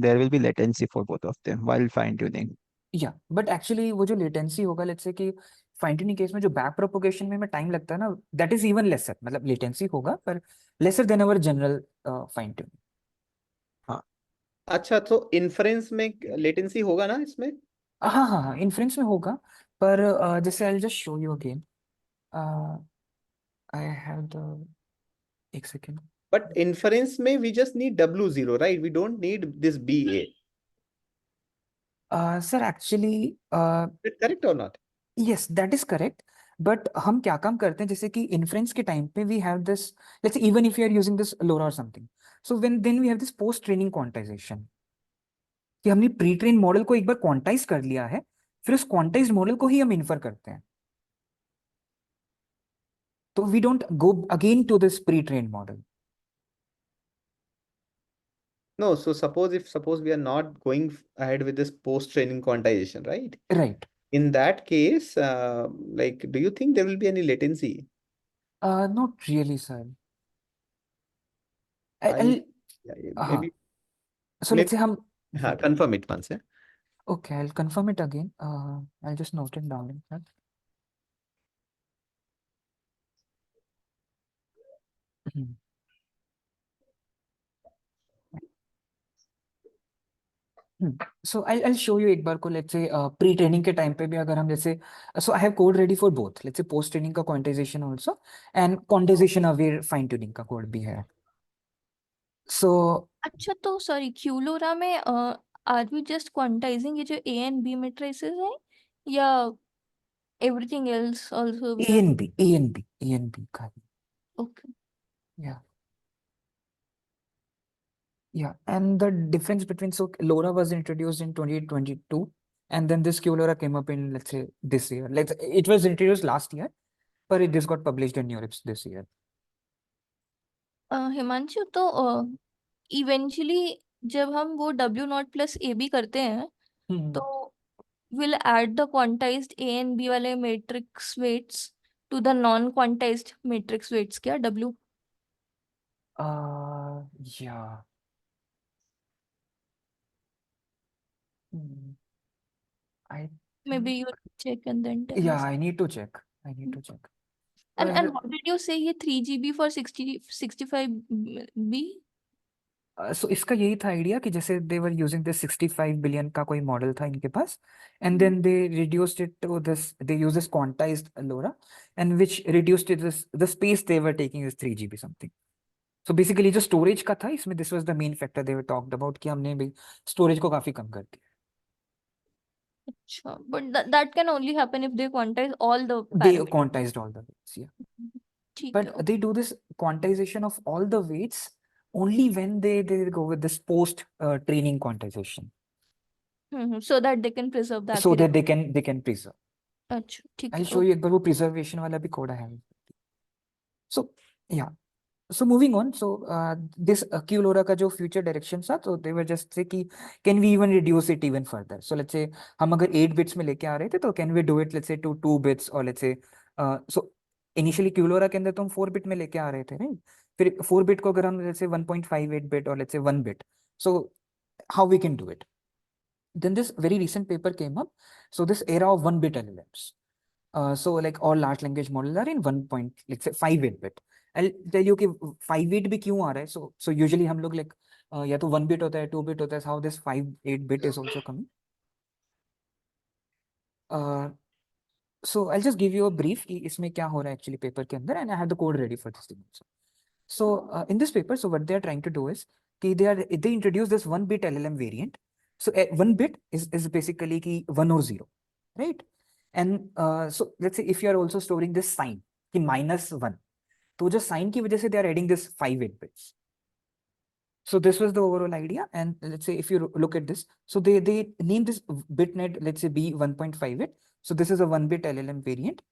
there will be latency for both of them while fine tuning. या but actually वो जो latency होगा, let's say कि fine tuning case में जो back propagation में time लगता है ना, दैट इज इवन लेसर. मतलब लेटेंसी होगा पर लेसर देन अवर जनरल फाइन ट्यूनिंग. अच्छा, तो इन्फ्रेंस में लेटेंसी होगा ना इसमें? हाँ, इन्फ्रेंस में होगा, पर जैसे I just show you again. I have the, एक सेकेंड. But inference में we just need W0, right? We don't need this BA. Sir actually Is it correct or not? Yes, that is correct. But हम क्या काम करते हैं, जैसे कि inference के टाइम पे we have this, let's even if you are using this LoRA और something, so when then we have this post training quantization, कि हमने प्री ट्रेन मॉडल को एक बार क्वांटाइज कर लिया है, फिर उस क्वांटाइज्ड मॉडल को ही हम इन्फर करते हैं. तो we don't go again to this pre train model. No, so suppose we are not going ahead with this post-training quantization, right? Right. In that case, like, do you think there will be any latency? Not really sir. Yeah, हाँ, maybe, so let's maybe, से हम, confirm it once. okay, I'll confirm it again. I'll just note it down in fact. So I'll show you एक बार को, let's say pre training के time पे भी अगर हम जैसे, so I have code ready for both, let's say post training का quantization also and quantization aware fine tuning का कोड भी है. So अच्छा, तो सॉरी, क्यूलोरा में आर वी जस्ट क्वांटाइजिंग ये जो ए एंड बी मैट्रिसेस है, या everything else also we A are? and B, A and B, A and B का, okay. yeah. Yeah, and the difference between, so LoRa was introduced in 2022, and then this QLoRa came up in, let's say, this year. It was introduced last year, but this got published in Europe this year. Himanshu, तो eventually जब हम वो W naught plus A B करते हैं, तो will add the quantized A and B वाले matrix weights to the non quantized matrix weights, क्या W? Yeah. I maybe think, you check and then tell yeah, us. I need to check. I need to check. And पर what did you say, ये 3 GB for 65 B? सो इसका यही था idea कि जैसे they were using this 65 billion का कोई model था इनके पास, and then they reduced it to this, they use this quantized LoRA, and which reduced it, this the space they were taking is 3 GB something. So basically जो storage का था इसमें, this was the main factor they were talked about, कि हमने भी storage को काफी कम कर दिया. अच्छा, but that can only happen if they quantize all the They parameters. quantized all the weights, yeah. ठीक But है, they do this quantization of all the weights only when they go with this post training quantization, so that they can preserve the so accuracy. that they can preserve. अच्छा, ठीक I'll है, show you एक बार वो preservation वाला भी code I have. So yeah, so moving on, so this QLoRa का जो future direction था, so they were just say कि can we even reduce it even further? So let's say हम अगर 8 bits में लेके आ रहे थे, तो can we do it let's say to 2 bits, or let's say so initially QLoRa के अंदर तो हम 4 bit में लेके आ रहे थे, right? फिर 4 bit को अगर हम let's say 1.58 bit or let's say 1 bit, so how we can do it? Then this very recent paper came up, so this era of 1 bit LLMs. So like all large language models are in 1.58 bit. I'll tell you कि 58 भी क्यों आ रहा है. So usually हम लोग like या तो 1 bit होता है, 2 bit होता है. How this 58 bit is also coming. So I'll just give you a brief कि इसमें क्या हो रहा है actually paper के अंदर, and I have the code ready for this thing also. So in this paper, so what they are trying to do is कि they introduce this 1 bit LLM variant. So 1 bit is basically कि 1 or 0, right? And so let's say if you are also storing this sign कि -1, तो जो sign की वजह से they are adding this 58 bits. So this was the overall idea. And let's say if you look at this, so they named this bitnet, let's say B 1.58. So this is a 1 bit LLM variant.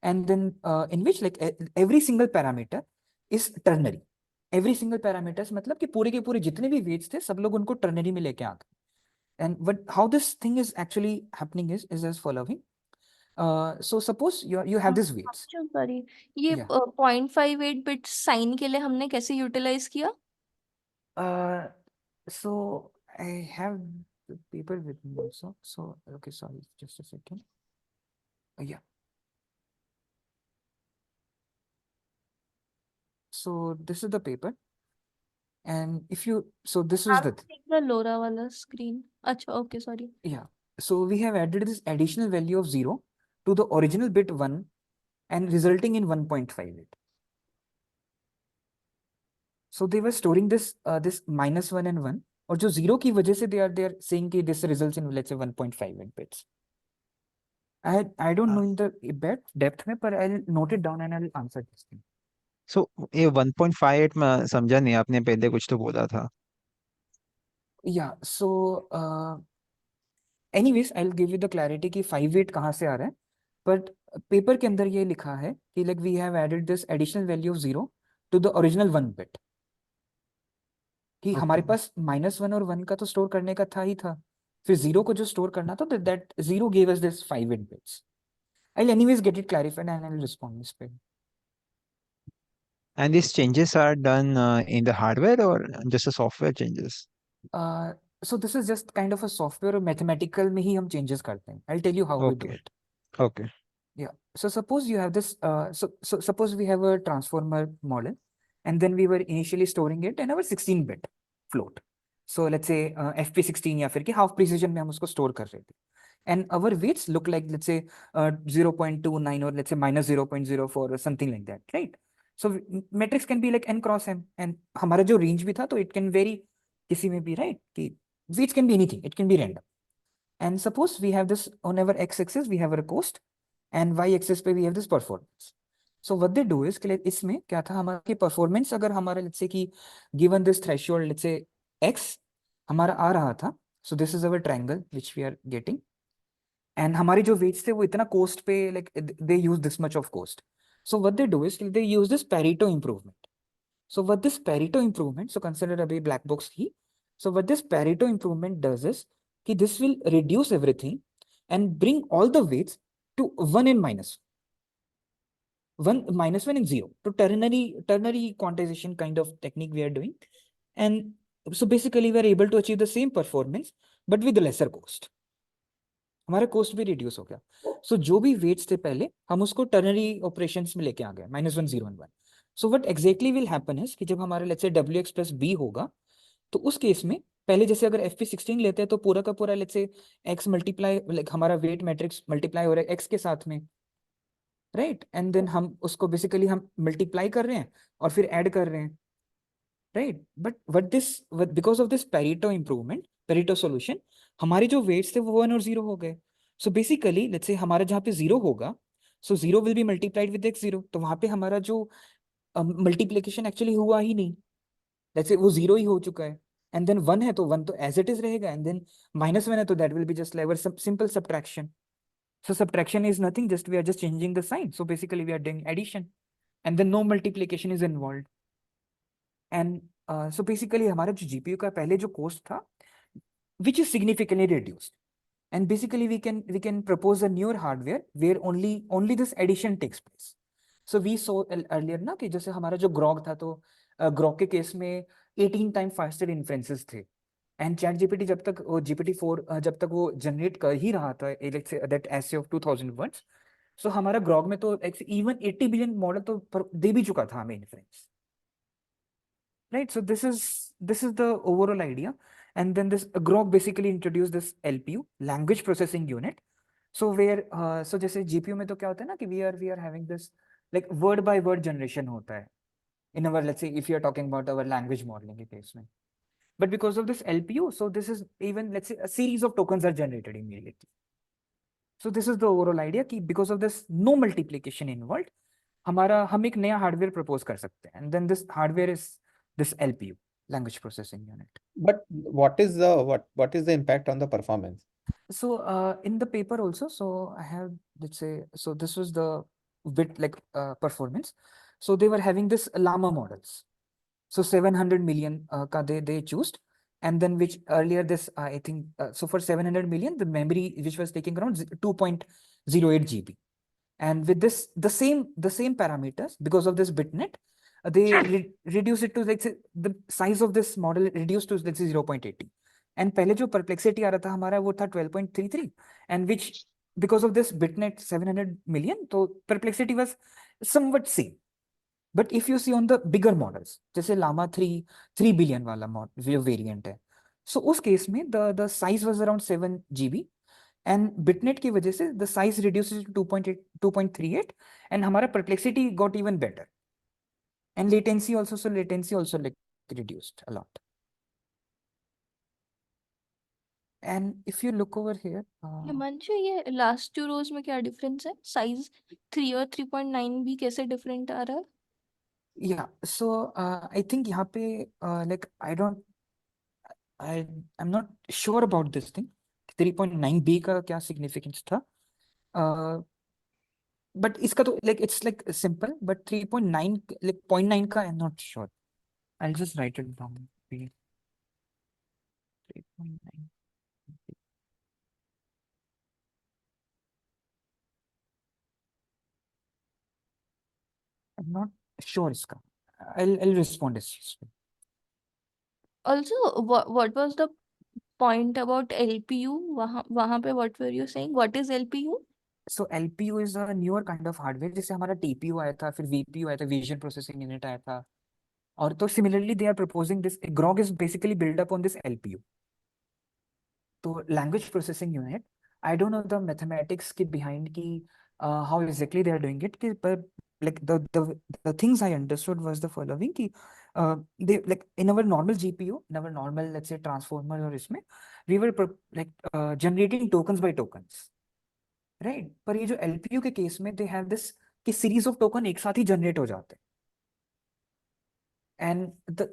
And then in which like every single parameter is ternary. Every single parameters मतलब कि पूरे के पूरे जितने भी weights थे, सब लोग उनको ternary में लेके आ गए. And how this thing is actually happening is as following. So suppose you have this weights. अच्छा, सॉरी, ये Yeah. 0.58 बिट साइन के लिए हमने कैसे यूटिलाइज किया? So I have the paper with me also. So okay, sorry, just a second. Yeah. So this is the paper, and if you so this is the the LoRA वाला screen. अच्छा, okay, sorry. yeah. So we have added this additional value of 0 to the original bit 1 and resulting in 1.58. So they were storing this this -1 and 1, और जो 0 की वजह से they are saying कि this results in let's say 1.58 bits. I don't know in the depth में, पर I'll note it down and I'll answer this thing. So ये 1.58 में समझा नहीं, आपने पहले कुछ तो बोला था. Yeah, so anyways, I'll give you the clarity कि 58 कहाँ से आ रहा है. But पेपर के अंदर ये लिखा है कि like we have added this additional value of 0 to the original 1 bit. कि हमारे पास -1 और 1 का तो स्टोर करने का था ही था, फिर 0 को जो स्टोर करना था, that 0 gave us this 58 bits. I'll anyways get it clarified and I'll respond this way. And these changes are done in the hardware or just the software changes? So this is just kind of a software और mathematical में ही हम changes करते हैं. I'll tell you how we do Okay. it. Okay. Yeah. So suppose you have this. So suppose we have a transformer model, and then we were initially storing it in our 16-bit float. So let's say FP16 या फिर कि half precision में हम उसको store कर रहे थे. And our weights look like let's say 0.29 or let's say -0.04 or something like that, right? So matrix can be like n cross m, and हमारा जो range भी था, तो it can vary किसी में भी, right? कि weights can be anything, it can be random. And suppose we have this on our x-axis, we have our cost, and y-axis पे we have this performance. So what they do is कि इसमें क्या था, हमारी performance अगर हमारा let's say कि given this threshold let's say x हमारा आ रहा था, so this is our triangle which we are getting, and हमारी जो weights थे वो इतना cost पे like they use this much of cost. So what they do is they use this Pareto improvement. So what this Pareto improvement, so consider a black box key. So what this Pareto improvement does is कि this will reduce everything and bring all the weights to 1 and -1 and 0. So ternary quantization kind of technique we are doing. And so basically we are able to achieve the same performance but with lesser cost. हमारा cost भी reduce हो गया. So जो भी weights थे पहले हम उसको ternary operations में लेके आ गए, -1, 0 and 1. So what exactly will happen is कि जब हमारे let's say wx plus b होगा, तो उस केस में पहले जैसे अगर fp16 लेते हैं तो पूरा का पूरा let's say x multiply like हमारा वेट मैट्रिक्स मल्टीप्लाई हो रहा है x के साथ में, राइट? एंड देन हम उसको बेसिकली हम मल्टीप्लाई कर रहे हैं और फिर ऐड कर रहे हैं, right? But because of this Pareto improvement, Pareto solution, हमारे जो वेट्स थे वो 1 और 0 हो गए. सो बेसिकली लेट्स से हमारा जहाँ पे 0 होगा, सो 0 will be multiplied with x0, तो वहाँ पे हमारा जो मल्टीप्लिकेशन एक्चुअली हुआ ही नहीं, लेट्स से वो 0 ही हो चुका है। एंड देन 1 है तो 1 तो एज इट इज रहेगा, एंड देन -1 है तो that will be just like simple subtraction. So subtraction is nothing, just we are just changing the sign. So basically we are doing addition, and then no multiplication is involved. And so basically हमारा जो GPU का पहले जो cost था, which is significantly reduced. And basically we can propose a newer hardware where only this addition takes place. So we saw earlier ना कि जैसे हमारा जो grok था, तो grok के केस में 18 टाइम फास्टर इन्फ्रेंसेस थे, एंड चैट जीपीटी जब तक वो GPT-4 जब तक वो जनरेट कर ही रहा था दैट एसे ऑफ 2000 वर्ड्स, सो हमारा ग्रॉग में तो इवन 80 बिलियन मॉडल तो दे भी चुका था हमें inference, right? So this is the overall idea. And then this grok basically introduced this LPU, language processing unit. So where so जैसे GPU में तो क्या होता है ना कि we are having this like word by word generation होता है in our, let's say if you are talking about our language modeling के case में, but because of this LPU, so this is even, let's say, a series of tokens are generated immediately. So this is the overall idea कि because of this no multiplication involved, हम एक नया hardware propose कर सकते हैं, and then this hardware is this LPU, language processing unit. But what is the impact on the performance? So in the paper also, so I have, let's say, so this was the bit like performance. So they were having this llama models. So 700 million ka they choose, and then which earlier this I think so for 700 million the memory which was taking around 2.08 GB, and with this the same parameters, because of this bitnet they reduce it to, like say, the size of this model reduced to, let's say, 0.80, and पहले जो perplexity आ रहा था हमारा वो था 12.33, and which because of this bitnet 700 million तो perplexity was somewhat same. But if you see on the bigger models, जैसे llama 3 billion वाला variant है, so उस केस में the size was around 7 GB, and bitnet की वजह से the size reduces to 2.38, and हमारा perplexity got even better, and latency also like reduced a lot. And if you look over here, Himanshu, ये last 2 रोज में क्या difference है? Size 3 और 3.9 भी कैसे डिफरेंट आ रहा है? yeah, so I think यहाँ पे like I'm not sure about this thing, 3.9b का क्या significance था, but इसका तो like it's like simple, but 3.9 like 0.9 का I'm not sure. I'll just write it down. 3.9. I'm not sure इसका. I'll respond इस चीज पे. Also, what was the point about LPU? वहाँ पे what were you saying? What is LPU? So LPU is a newer kind of hardware, जैसे हमारा TPU आया था, फिर VPU आया था, Vision Processing Unit आया था, और तो similarly they are proposing this. Grok is basically built up on this LPU. तो language processing unit, I don't know the mathematics के behind की how exactly they are doing it, but like the things I understood was the following कि they like in our normal GPU, in our normal, let's say, transformer और इसमें we were like generating tokens by tokens, right? पर ये जो LPU के case में they have this कि series of token एक साथ ही generate हो जाते हैं, and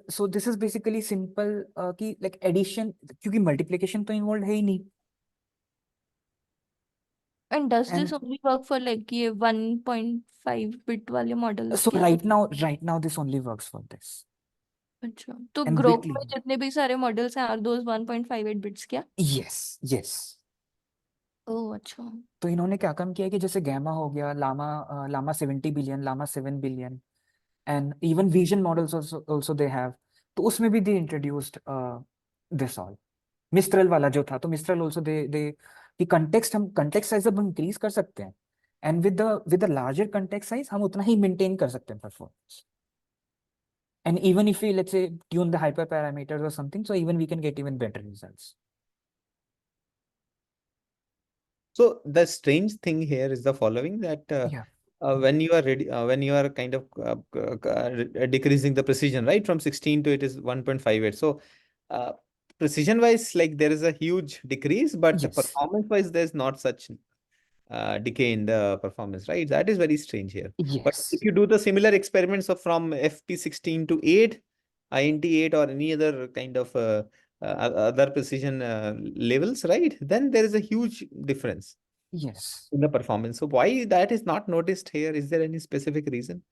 so this is basically simple कि like addition, क्योंकि multiplication तो involved है ही नहीं. And does And this only work for like ये 1.5 bit वाले models so क्या? right now this only works for this. अच्छा, तो And ग्रोक weekly, में जितने भी सारे मॉडल्स हैं आर दोस 1.58 बिट्स क्या? yes. ओह अच्छा. तो इन्होंने क्या काम किया है कि जैसे गैमा हो गया, Llama 70 billion, Llama 7 billion, and even vision models also they have, तो उसमें भी they introduced this all. Mistral वाला जो था, तो मिस्ट्रल also they कि context size अब इंक्रीज कर सकते हैं, and with the larger context size हम उतना ही मेंटेन कर सकते हैं performance. And even if we, let's say, tune the hyperparameters or something, so even we can get even better results. So the strange thing here is the following, that Yeah. when you are ready, when you are kind of decreasing the precision, right, from 16 to it is 1.58. So precision wise, like there is a huge decrease, but Yes. performance wise, there's not such decay in the performance, right? That is very strange here. But Yes. if you do the similar experiments of from FP16 to 8, INT8 or any other kind of other precision levels, right? Then there is a huge difference Yes. in the performance. So why that is not noticed here? Is there any specific reason?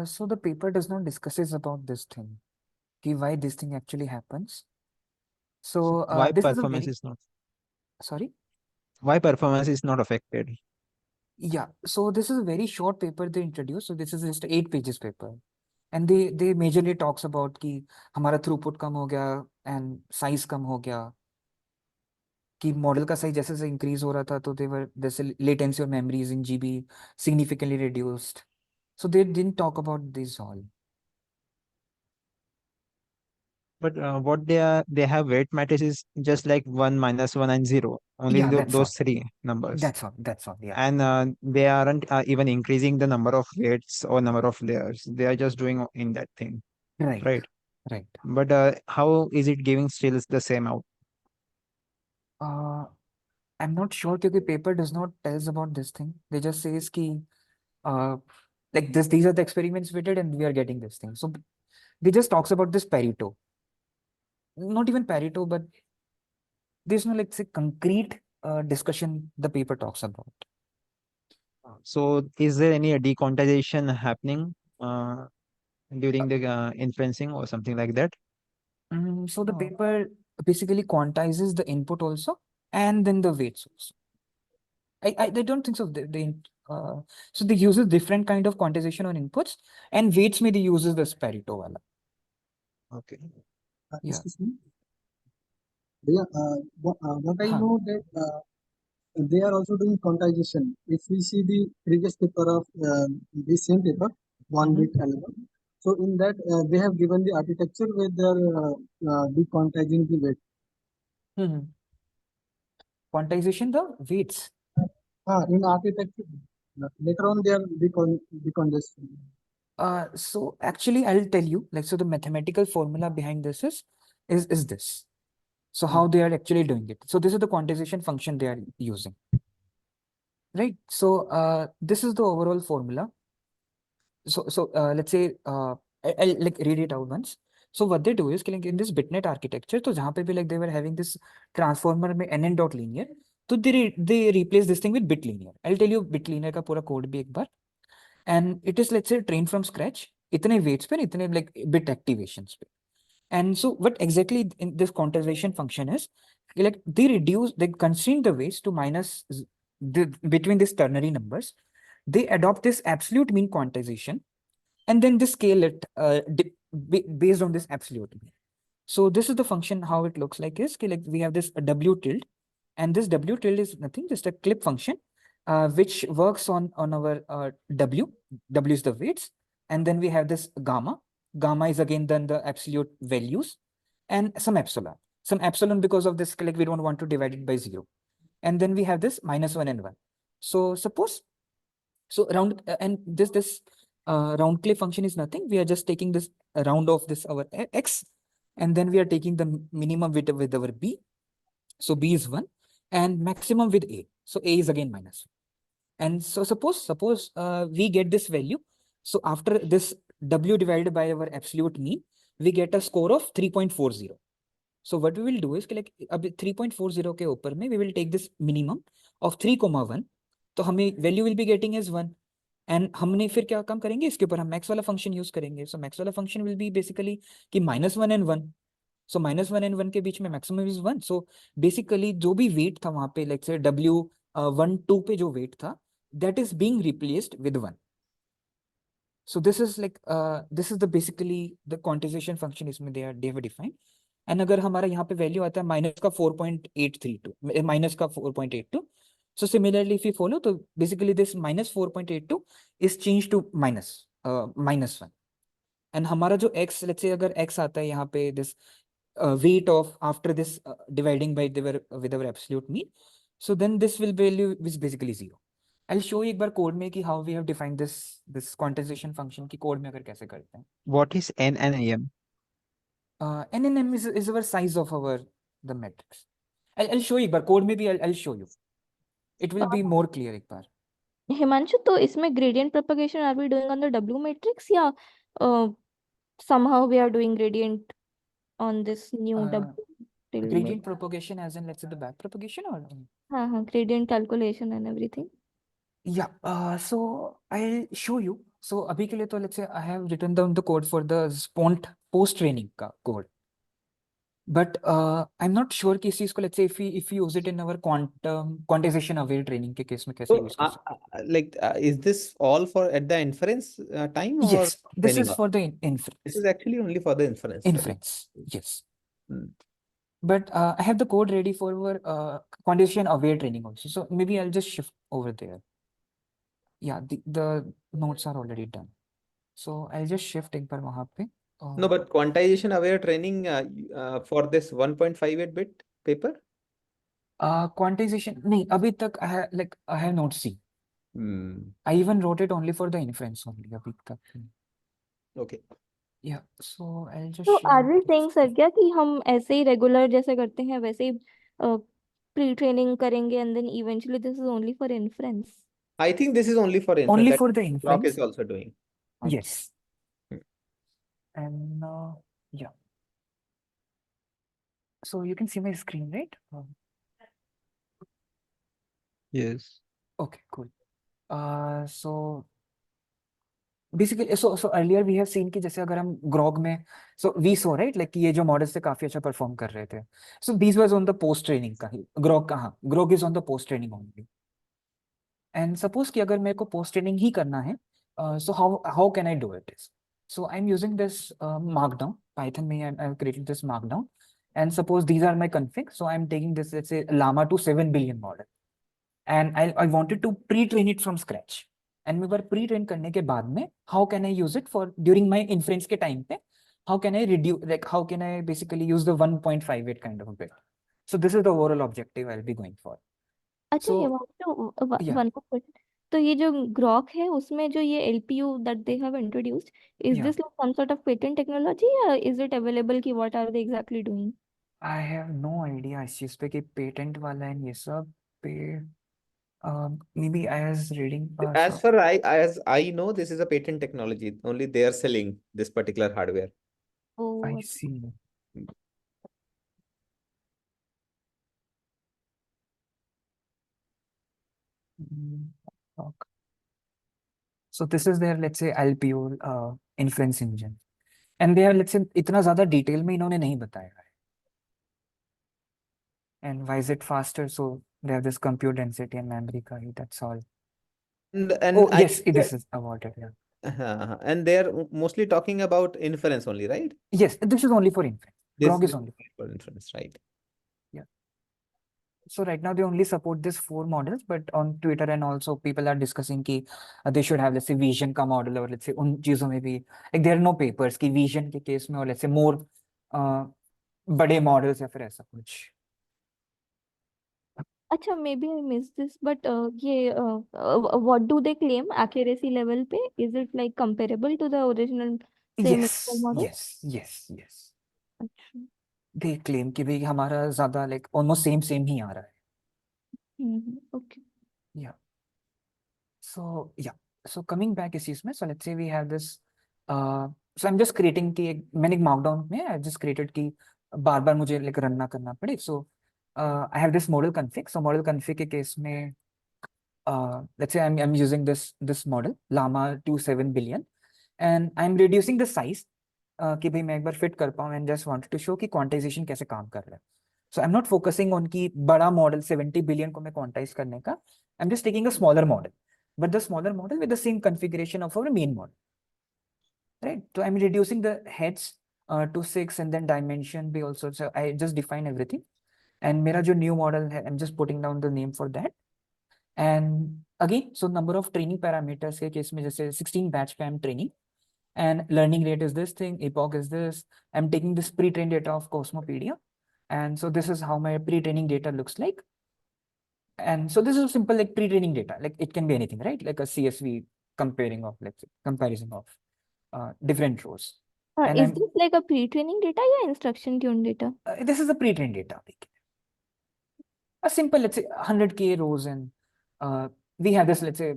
So the paper does not discusses about this thing, why this thing actually happens. So Why this is a performance very, is not? sorry. Why performance is not affected? Yeah, so this is a very short paper they introduced. So this is just 8 pages paper, and they majorly talks about कि हमारा throughput कम हो गया and size कम हो गया, कि model का size जैसे जैसे इंक्रीज हो रहा था तो देवर जैसे latency और memories in GB significantly reduced. So they didn't talk about this all. But what they have weight matrices just like 1, -1 and 0. Only Yeah, that's all. those three numbers. That's all. Yeah. And they aren't even increasing the number of weights or number of layers. They are just doing in that thing, Right. right? Right. But how is it giving still the same out? I'm not sure because paper does not tells about this thing. They just says कि uh, like this, these are the experiments we did and we are getting this thing. So they just talks about this Pareto. Not even Pareto, but there's no like say concrete discussion the paper talks about. So is there any dequantization happening during the inferencing or something like that? So the Oh. paper basically quantizes the input also and then the weights also. I don't think so. So they uses different kind of quantization on inputs and weights may they uses this Pareto wala. Okay. Yeah. Excuse me. Yeah, what I Huh. know that they are also doing quantization. If we see the previous paper of the same paper, one with LLM, so in that they have given the architecture where they are dequantizing the weight. Quantization the weights. In architecture, later on they are dequantizing. So actually I'll tell you like so the mathematical formula behind this is this. So how they are actually doing it. So this is the quantization function they are using. Right. So this is the overall formula. So let's say I'll like read it out once. So what they do is like in this bitnet architecture, तो जहाँ पे भी like they were having this transformer में nn dot linear, तो they replace this thing with bit linear. I'll tell you bit linear का पूरा code भी एक बार. And it is let's say trained from scratch. इतने weights पे इतने like bit activations पे. And so what exactly in this quantization function is, like they constrain the weights to minus between these ternary numbers. They adopt this absolute mean quantization and then they scale it based on this absolute mean. So this is the function how it looks like is like we have this w tilde and this w tilde is nothing just a clip function which works on our w is the weights, and then we have this gamma is again then the absolute values and some epsilon because of this like we don't want to divide it by 0, and then we have this -1 and 1. So suppose so round and this round clip function is nothing. We are just taking this round of this our x, and then we are taking the minimum with our b. So b is 1 and maximum with a. So a is again -1. And so suppose we get this value. So after this w divided by our absolute mean, we get a score of 3.40. So what we will do is like 3.40 के ऊपर में we will take this minimum of 3,1. तो हमें value will be getting as 1. And हमने फिर क्या काम करेंगे इसके ऊपर हम मैक्स वाला फंक्शन यूज करेंगे. सो मैक्स वाला फंक्शन विल बी बेसिकली कि -1 and 1. सो -1 and 1 के बीच में मैक्सिमम इज 1. सो बेसिकली जो भी वेट था वहां पे लाइक से W12 पे जो वेट था that is being replaced with 1. So this is the basically the quantization function इसमें दे हैव डिफाइंड. एंड अगर हमारा यहाँ पे वैल्यू आता है माइनस का 4.832 माइनस का 4.82. So similarly, if you follow, so basically this -4.82 is changed to -1. And हमारा जो x, let's say अगर x आता है यहाँ पे this weight of after this dividing by with our absolute mean, so then this will value is basically 0. I'll show you एक बार code में कि how we have defined this quantization function की code में अगर कैसे करते हैं. What is N and AM? NNM is our size of our the metrics. I'll show you, but code maybe I'll show you. It will be more clear एक बार. हिमांशु, तो इसमें gradient propagation are we doing on the W matrix या somehow we are doing gradient on this new W till Gradient propagation as in let's say the back propagation or हाँ, gradient calculation and everything. yeah. So I'll show you. So अभी के लिए तो let's say I have written down the code for the post training का code. But I'm not sure कि इस चीज को let's say if we use it in our quantization aware training के case में कैसे So, use कर सकते like, is this all for at the inference time or Yes, this training is also? for the This inference. is actually only for the inference. Inference, yes. Hmm. But I have the code ready for our quantization aware training also. So maybe I'll just shift over there. Yeah, the notes are already done. So I'll just shift एक बार वहाँ पे. No, but quantization aware training for this 1.58 bit paper? Quantization नहीं अभी तक I have not seen. I even wrote it only for the inference only अभी तक. Okay. Yeah, so I'll just So share are we this. saying sir क्या कि हम ऐसे ही regular जैसे करते हैं वैसे ही pre training करेंगे and then eventually this is only for inference? I think this is only for inference. Only That for the Grok inference. is also doing. Yes. Hmm. And yeah. So you can see my screen, right? Yes. Okay, cool. So basically, so earlier we have seen कि जैसे अगर हम Grok में, so we saw right like कि ये जो models से काफी अच्छा perform कर रहे थे. So these was on the post training का ही. Grok कहाँ? Grok is on the post training only. And suppose कि अगर मेरे को post training ही करना है, so how can I do it? So I'm using this markdown. Python में I've created this markdown. And suppose these are my config. So I'm taking this, let's say llama to 7 billion model. And I wanted to pre-train it from scratch. And मैं बार pre-train करने के बाद में how can I use it for during my inference के time पे how can I reduce, like how can I basically use the 1.58 kind of a bit. So this is the overall objective I'll be going for. अच्छा So Himanshu, yeah, one more question. तो ये जो Grok है उसमें जो ये LPU that they have introduced, is yeah, this like some sort of patent technology or is it available कि what are they exactly doing? I have no idea इस चीज पे कि patent वाला है ये सब पे. Maybe I was reading. As I know, this is a patent technology. Only they are selling this particular hardware. Oh, I see. Okay. So this is their let's say LPU inference engine, and they are let's say इतना ज़्यादा detail में इन्होंने नहीं बताया है. And why is it faster? So they have this compute density and memory का ही, that's all. And Oh I yes, think this is about it. Yeah. and they're mostly talking about inference only, right? Yes, this is only for inference. Grok is only for inference, right? Yeah. So right now they only support this 4 models, but on Twitter and also people are discussing कि they should have let's say vision का model और let's say उन चीजों में भी like there are no papers कि vision के case में और let's say more बड़े models या फिर ऐसा कुछ. अच्छा, maybe I missed this, but ये what do they claim accuracy level पे? Is it like comparable to the original same Yes, model? yes. अच्छा. They claim कि भाई हमारा ज़्यादा like almost same ही आ रहा है. Okay. Yeah. So yeah. So coming back इस चीज में, so let's say we have this. So I'm just creating कि मैंने एक markdown में I just created कि बार बार मुझे like रन ना करना पड़े. So I have this model config. So model config के केस में let's say I'm using this model llama to 7 billion and I'm reducing the size कि भाई मैं एक बार fit कर पाऊँ and just wanted to show कि quantization कैसे काम कर रहा है. So I'm not focusing on कि बड़ा model 70 billion को मैं quantize करने का. I'm just taking a smaller model, but the smaller model with the same configuration of our main model, right? So I'm reducing the heads to 6 and then dimension be also. So I just define everything. And मेरा जो new model है, I'm just putting down the name for that. And again, so number of training parameters के case में जैसे 16 batch पे I'm training. And learning rate is this thing, epoch is this. I'm taking this pre-trained data of Cosmopedia. And so this is how my pre-training data looks like. And so this is simple like pre-training data. Like it can be anything, right? Like a CSV comparing of, let's say, comparison of different rows. And Is this like a pre-training data या instruction tuned data? this is the pre-trained data. A simple, let's say 100K rows, and we have this, let's say,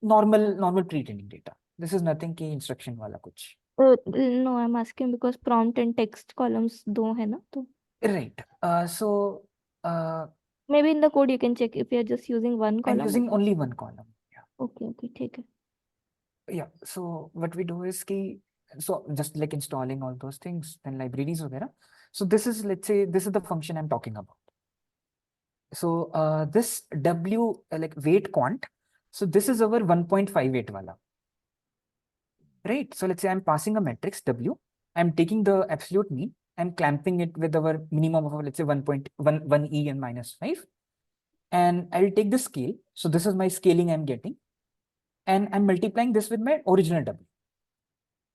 normal pre-training data. This is nothing ki instruction wala kuch. No, I'm asking because prompt and text columns दो है ना तो. Right. So Maybe in the code you can check if you're just using one I'm column. using only one column. Yeah. Okay, ठीक है. Yeah. So what we do is so just like installing all those things, then libraries वगैरह. So this is, let's say, this is the function I'm talking about. So this W, like weight quant. So this is our 1.58 wala. Right. So let's say I'm passing a matrix W. I'm taking the absolute mean. I'm clamping it with our minimum of, let's say, 1.11 E and -5. And I'll take the scale. So this is my scaling I'm getting. And I'm multiplying this with my original W.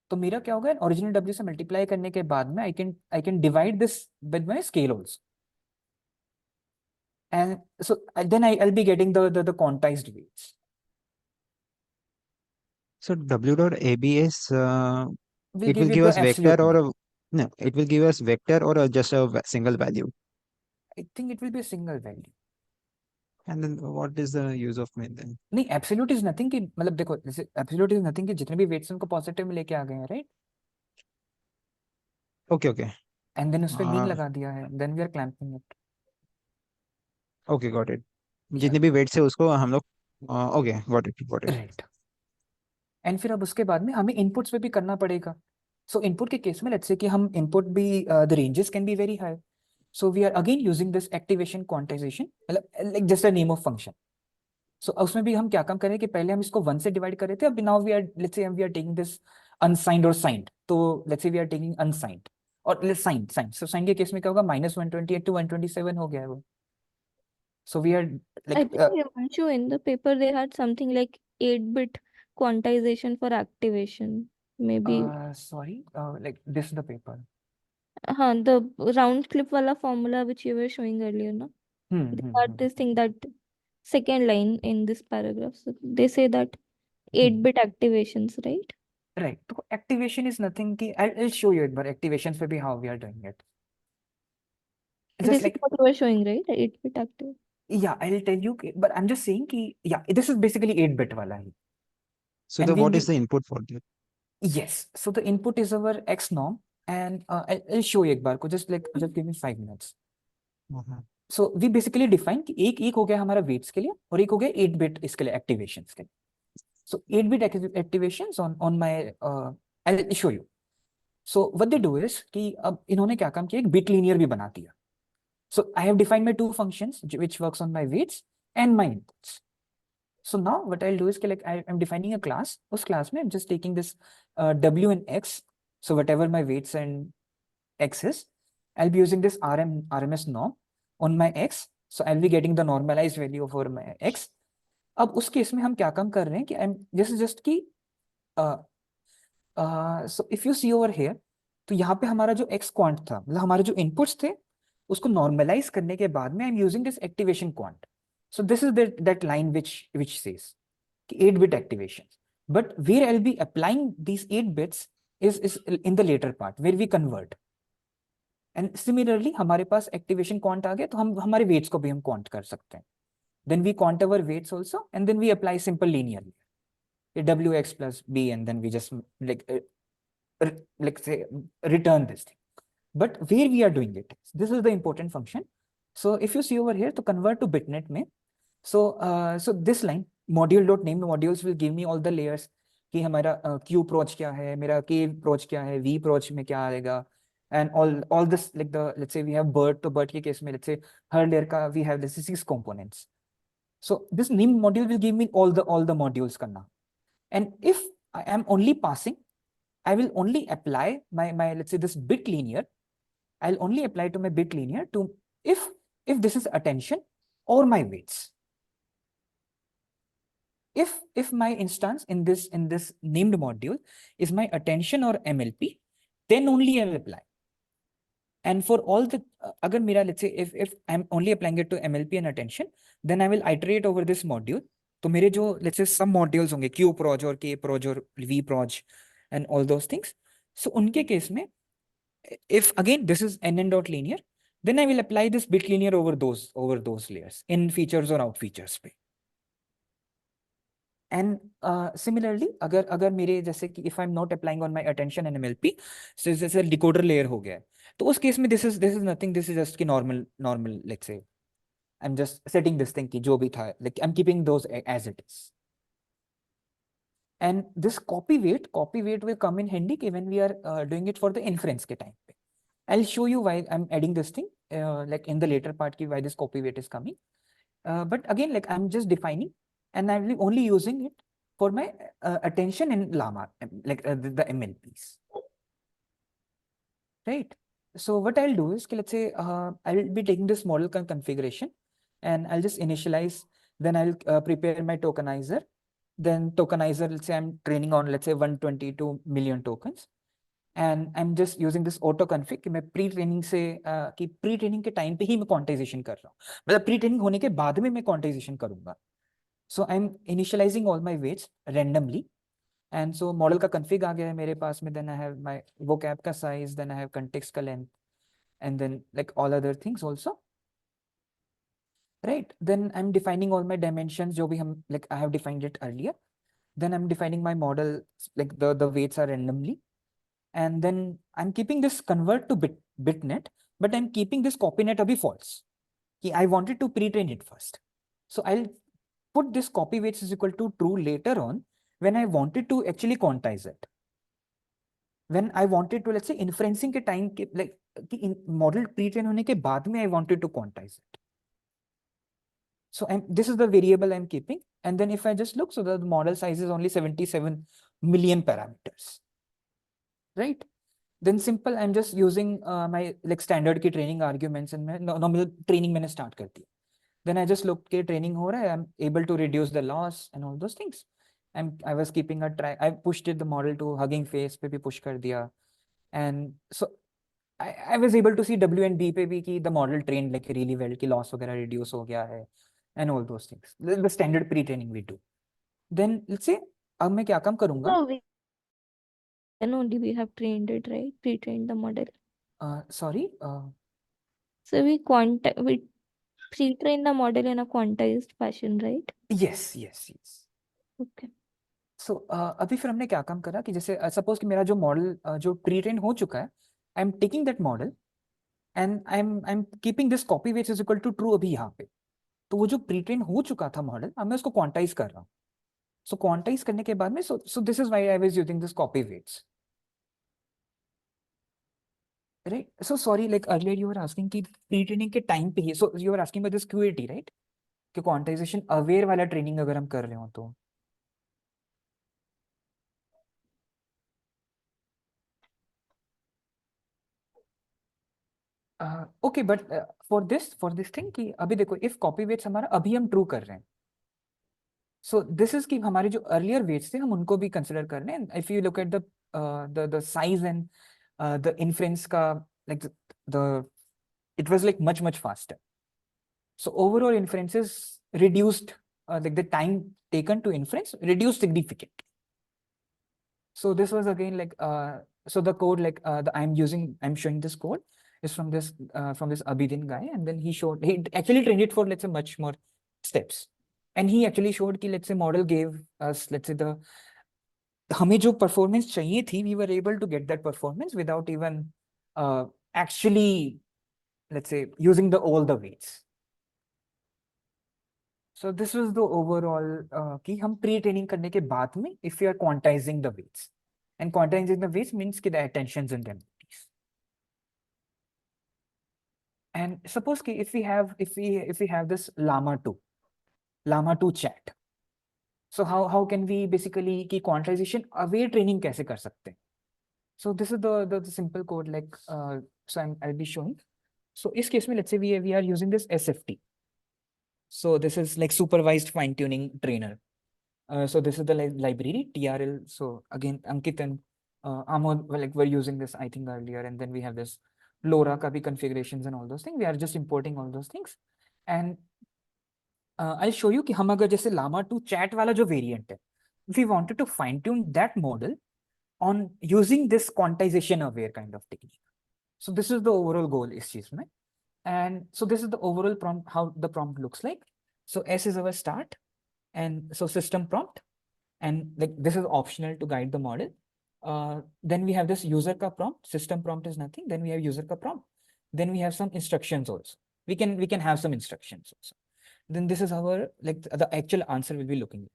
तो मेरा क्या होगा, original W से multiply करने के बाद में I can divide this with my scale also. And so then I'll be getting the quantized weights. So W.ABS, Will it give will you give the us vector absolute or mean. no, it will give us vector or just a single value. I think it will be a single value. And then what is the use of main then? नहीं, absolute is nothing कि मतलब देखो, जैसे absolute is nothing कि जितने भी weights उनको positive में लेके आ गए हैं, right? Okay. And then उस पे mean लगा दिया है, then we are clamping it. Okay, got it. Yeah. जितने भी weights है उसको हम लोग okay, got it. Right. And फिर अब उसके बाद में हमें inputs पे भी करना पड़ेगा. So input के केस में let's say कि हम input भी the ranges can be very high. So we are again using this activation quantization, like just a name of function. So उसमें भी हम क्या काम करें कि पहले हम इसको 1 से डिवाइड कर रहे थे, अब now we are, let's say we are taking this unsigned or signed. तो let's say we are taking unsigned और let's signed. So signed के केस में क्या होगा, -128 to 127 हो गया है वो. So we are like I think Himanshu, in the paper they had something like 8-bit quantization for activation. Maybe sorry, like this is the paper. the round clip wala formula which you were showing earlier, no? They had this thing, that second line in this paragraph. So they say that 8-bit activations, right? Right. So activation is nothing ki I'll show you it, but activations पे भी how we are doing it. Just This like is what you were showing, right? 8-bit active. yeah, I'll tell you, but I'm just saying कि yeah, this is basically 8-bit wala he. So And what is the input for that? Yes. So the input is our X norm, and I'll show you एक बार को, just give me 5 minutes. So we basically define कि एक हो गया हमारा weights के लिए और एक हो गया 8-bit इसके लिए activations के लिए. So 8-bit activations on my I'll show you. So what they do is कि अब इन्होंने क्या काम किया, एक bit linear भी बना दिया. So I have defined my two functions which works on my weights and my inputs. So now what I'll do is like I'm defining a class. उस class में I'm just taking this W and X. So whatever my weights and X is, I'll be using this RMS norm on my X. So I'll be getting the normalized value for my X. अब उस case में हम क्या काम कर रहे हैं कि this is just कि so if you see over here, तो यहाँ पे हमारा जो X quant था, मतलब हमारे जो inputs थे उसको normalize करने के बाद में I'm using this activation quant. So this is that line which says 8-bit activations. But where I'll be applying these 8 bits is in the later part where we convert. And similarly, हमारे पास activation quant आ गया तो हम हमारे weights को भी हम quant कर सकते हैं. Then we quant our weights also, and then we apply simple linearly. Wx plus b, and then we just like say return this thing. But where we are doing it, this is the important function. So if you see over here, to convert to bitnet में, so this line module.name modules will give me all the layers कि हमारा q proch क्या है, मेरा k proch क्या है, v proch में क्या आएगा, and all this, like the, let's say we have BERT, तो BERT के केस में let's say हर layer का we have this 6 components. So this name module will give me all the modules करना. And if I am only passing, I will only apply my let's say this bit linear. I'll only apply to my bit linear to if this is attention or my weights. If my instance in this named module is my attention or MLP, then only I will apply. And for all the agar mera, let's say if I'm only applying it to MLP and attention, then I will iterate over this module. तो मेरे जो let's say some modules होंगे, Q proj or K proj or V proj and all those things. So उनके case में, if again this is nn dot linear, then I will apply this bit linear over those layers in features or out features पे. And similarly, अगर मेरे जैसे कि if I'm not applying on my attention and MLP, so जैसे decoder layer हो गया है, तो उस केस में this is nothing, this is just कि normal let's say I'm just setting this thing कि जो भी था, like I'm keeping those as it is. And this copy weight will come in handy when we are doing it for the inference के time पे. I'll show you why I'm adding this thing like in the later part ki why this copy weight is coming. But again, like I'm just defining and I'm only using it for my attention and llama, like the MLPs. Right. So what I'll do is, let's say I'll be taking this model configuration and I'll just initialize, then I'll prepare my tokenizer. Then tokenizer, let's say I'm training on, let's say 122 million tokens. And I'm just using this auto config कि मैं pre training से कि pre training के time पे ही मैं quantization कर रहा हूँ, मतलब प्री ट्रेनिंग होने के बाद में मैं क्वांटाइजेशन करूंगा. So I am initializing all my weights randomly. And so model का config आ गया है मेरे पास में. Then I have my vocab का size, then I have context का length, and then like all other things also, right? Then I'm defining all my dimensions जो भी हम like I have defined it earlier. Then I'm defining my model, like the weights are randomly. And then I'm keeping this convert to bitnet, but I'm keeping this copynet abhi false. I wanted to pre-train it first. So I'll put this copy weights is equal to true later on when I wanted to actually quantize it. When I wanted to, let's say inferencing के time के like model pre-train होने के बाद में I wanted to quantize it. So this is the variable I'm keeping. And then if I just look, so the model size is only 77 million parameters. Right? Then simple, I'm just using my like standard की training arguments and मैं normal training मैंने start कर दिया. Then I just looked के training हो रहा है, I'm able to reduce the loss and all those things. I was keeping a track. I pushed it the model to Hugging Face पे भी push कर दिया. And so I was able to see W and B पे भी कि the model trained like really well, कि loss वगैरह reduce हो गया है and all those things. The standard pre-training we do. Then let's say अब मैं क्या काम करूँगा? No, then only we have trained it, right? Pre-trained the model. Sorry. So we pre-train the model in a quantized fashion, right? Yes. Okay. So अभी फिर हमने क्या काम करा कि जैसे सपोज कि मेरा जो मॉडल जो प्री ट्रेन हो चुका है, I am taking that model and I am keeping this copy weights is equal to true अभी यहाँ पे. तो वो जो प्री ट्रेन हो चुका था मॉडल, अब मैं उसको क्वांटाइज कर रहा हूँ. सो क्वांटाइज करने के बाद में so this is why I was using this copy weights. Right. So sorry, like earlier you were asking कि प्री ट्रेनिंग के टाइम पे ही, so you were asking about this QAT, right? कि क्वांटाइजेशन अवेयर वाला training अगर हम कर रहे हो तो okay. But for this thing कि अभी देखो, इफ कॉपी वेट्स हमारा अभी हम ट्रू कर रहे हैं, सो दिस इज कि हमारे जो अर्लियर वेट्स थे हम उनको भी कंसिडर कर रहे हैं. If you look at the size and the inference का, like the it was like much faster. So overall inferences reduced, like the time taken to inference reduced significantly. So this was again like so the code like I'm showing this code is from this Abhidin guy, and then he actually trained it for, let's say, much more steps, and he actually showed कि let's say model gave us, let's say, the हमें जो performance चाहिए थी, we were able to get that performance without even actually, let's say, using all the weights. So this was the overall कि हम pre-training करने के बाद में if we are quantizing the weights, and quantizing the weights means कि the attentions and entities. And suppose कि if we have this llama 2 chat, so how can we basically कि quantization aware training कैसे कर सकते हैं? So this is the simple code, like so I'll be showing. So इस case में let's say we are using this SFT. So this is like supervised fine tuning trainer. So this is the library TRL. So again, Ankit and Amod, like we're using this I think earlier, and then we have this LoRa ka bhi configurations and all those things. We are just importing all those things, and I'll show you कि हम अगर जैसे llama 2 chat वाला जो variant है, if we wanted to fine tune that model, on using this quantization aware kind of technique. So this is the overall goal is चीज में. And so this is the overall prompt, how the prompt looks like. So S is our start, and so system prompt, and like this is optional to guide the model. Then we have this user ka prompt. System prompt is nothing. Then we have user ka prompt. Then we have some instructions also. We can have some instructions also. Then this is our like the actual answer will be looking like.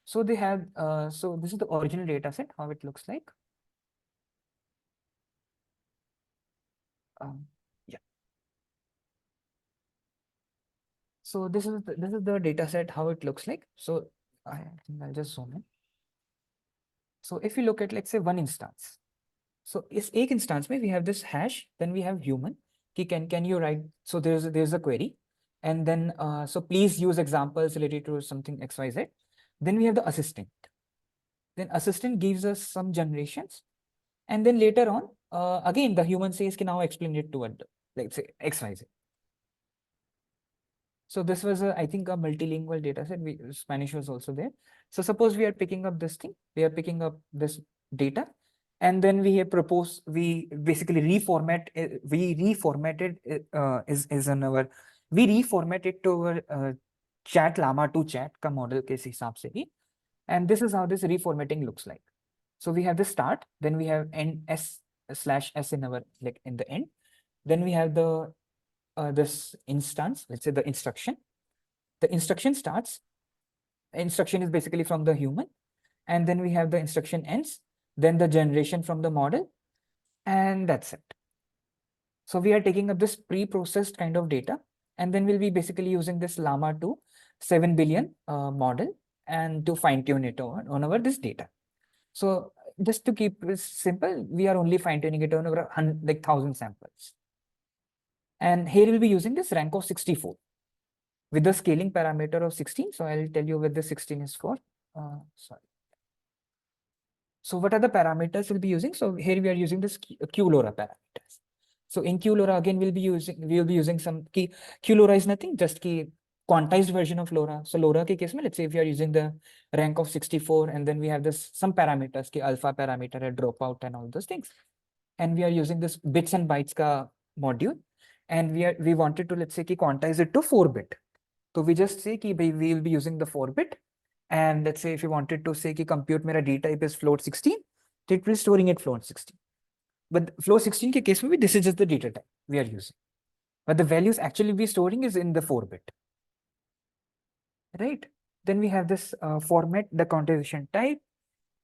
So they have so this is the original data set, how it looks like. Yeah. So this is the data set, how it looks like. So I think I'll just zoom in. So if you look at, let's say, one instance, so is एक instance में we have this hash, then we have human. Can you write? So there's a query, and then so please use examples related to something XYZ. Then we have the assistant. Then assistant gives us some generations, and then later on, again the human says, "Can now explain it to what, let's say XYZ." So this was I think a multilingual data set. Spanish was also there. So suppose we are picking up this thing, we are picking up this data, and then we have proposed, we basically reformat, we reformatted is in our, we reformat it to our chat llama to chat ka model के हिसाब से ही, and this is how this reformatting looks like. So we have the start, then we have end s/s in our, like in the end, then we have the this instance, let's say the instruction. The instruction starts, instruction is basically from the human, and then we have the instruction ends, then the generation from the model, and that's it. So we are taking up this pre-processed kind of data, and then we'll be basically using this llama 2 7 billion model and to fine tune it on our this data. So just to keep this simple, we are only fine tuning it on over like 1,000 samples. And here we'll be using this rank of 64 with the scaling parameter of 16. So I'll tell you what the 16 is for. Sorry. So what are the parameters we'll be using? So here we are using this QLoRa parameters. So in QLoRa again we'll be using some key. QLoRa is nothing, just key quantized version of LoRa. So LoRa ke case mein, let's say if we are using the rank of 64, and then we have this some parameters, ki alpha parameter, dropout, and all those things. And we are using this bits and bytes ka module, and we wanted to, let's say, ki quantize it to 4-bit. So we just say ki we will be using the 4-bit, and let's say if you wanted to say ki compute mera D type is float 16, so it will storing it float 16. But float 16 ke case mein bhi, this is just the data type we are using, but the values actually we storing is in the 4-bit, right? Then we have this format, the quantization type,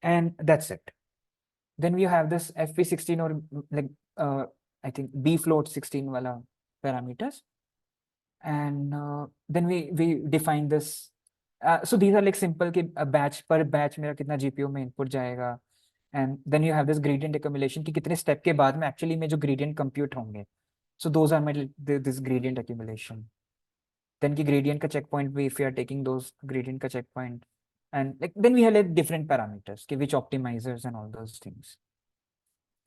and that's it. Then we have this FP16 or like I think B float 16 wala parameters, and then we define this. So these are like simple ki batch per batch मेरा कितना GPU में input जाएगा, and then you have this gradient accumulation कि कितने step के बाद में actually में जो gradient compute होंगे. So those are my this gradient accumulation. Then की gradient का checkpoint भी, if you are taking those gradient का checkpoint, and like then we have like different parameters कि which optimizers and all those things.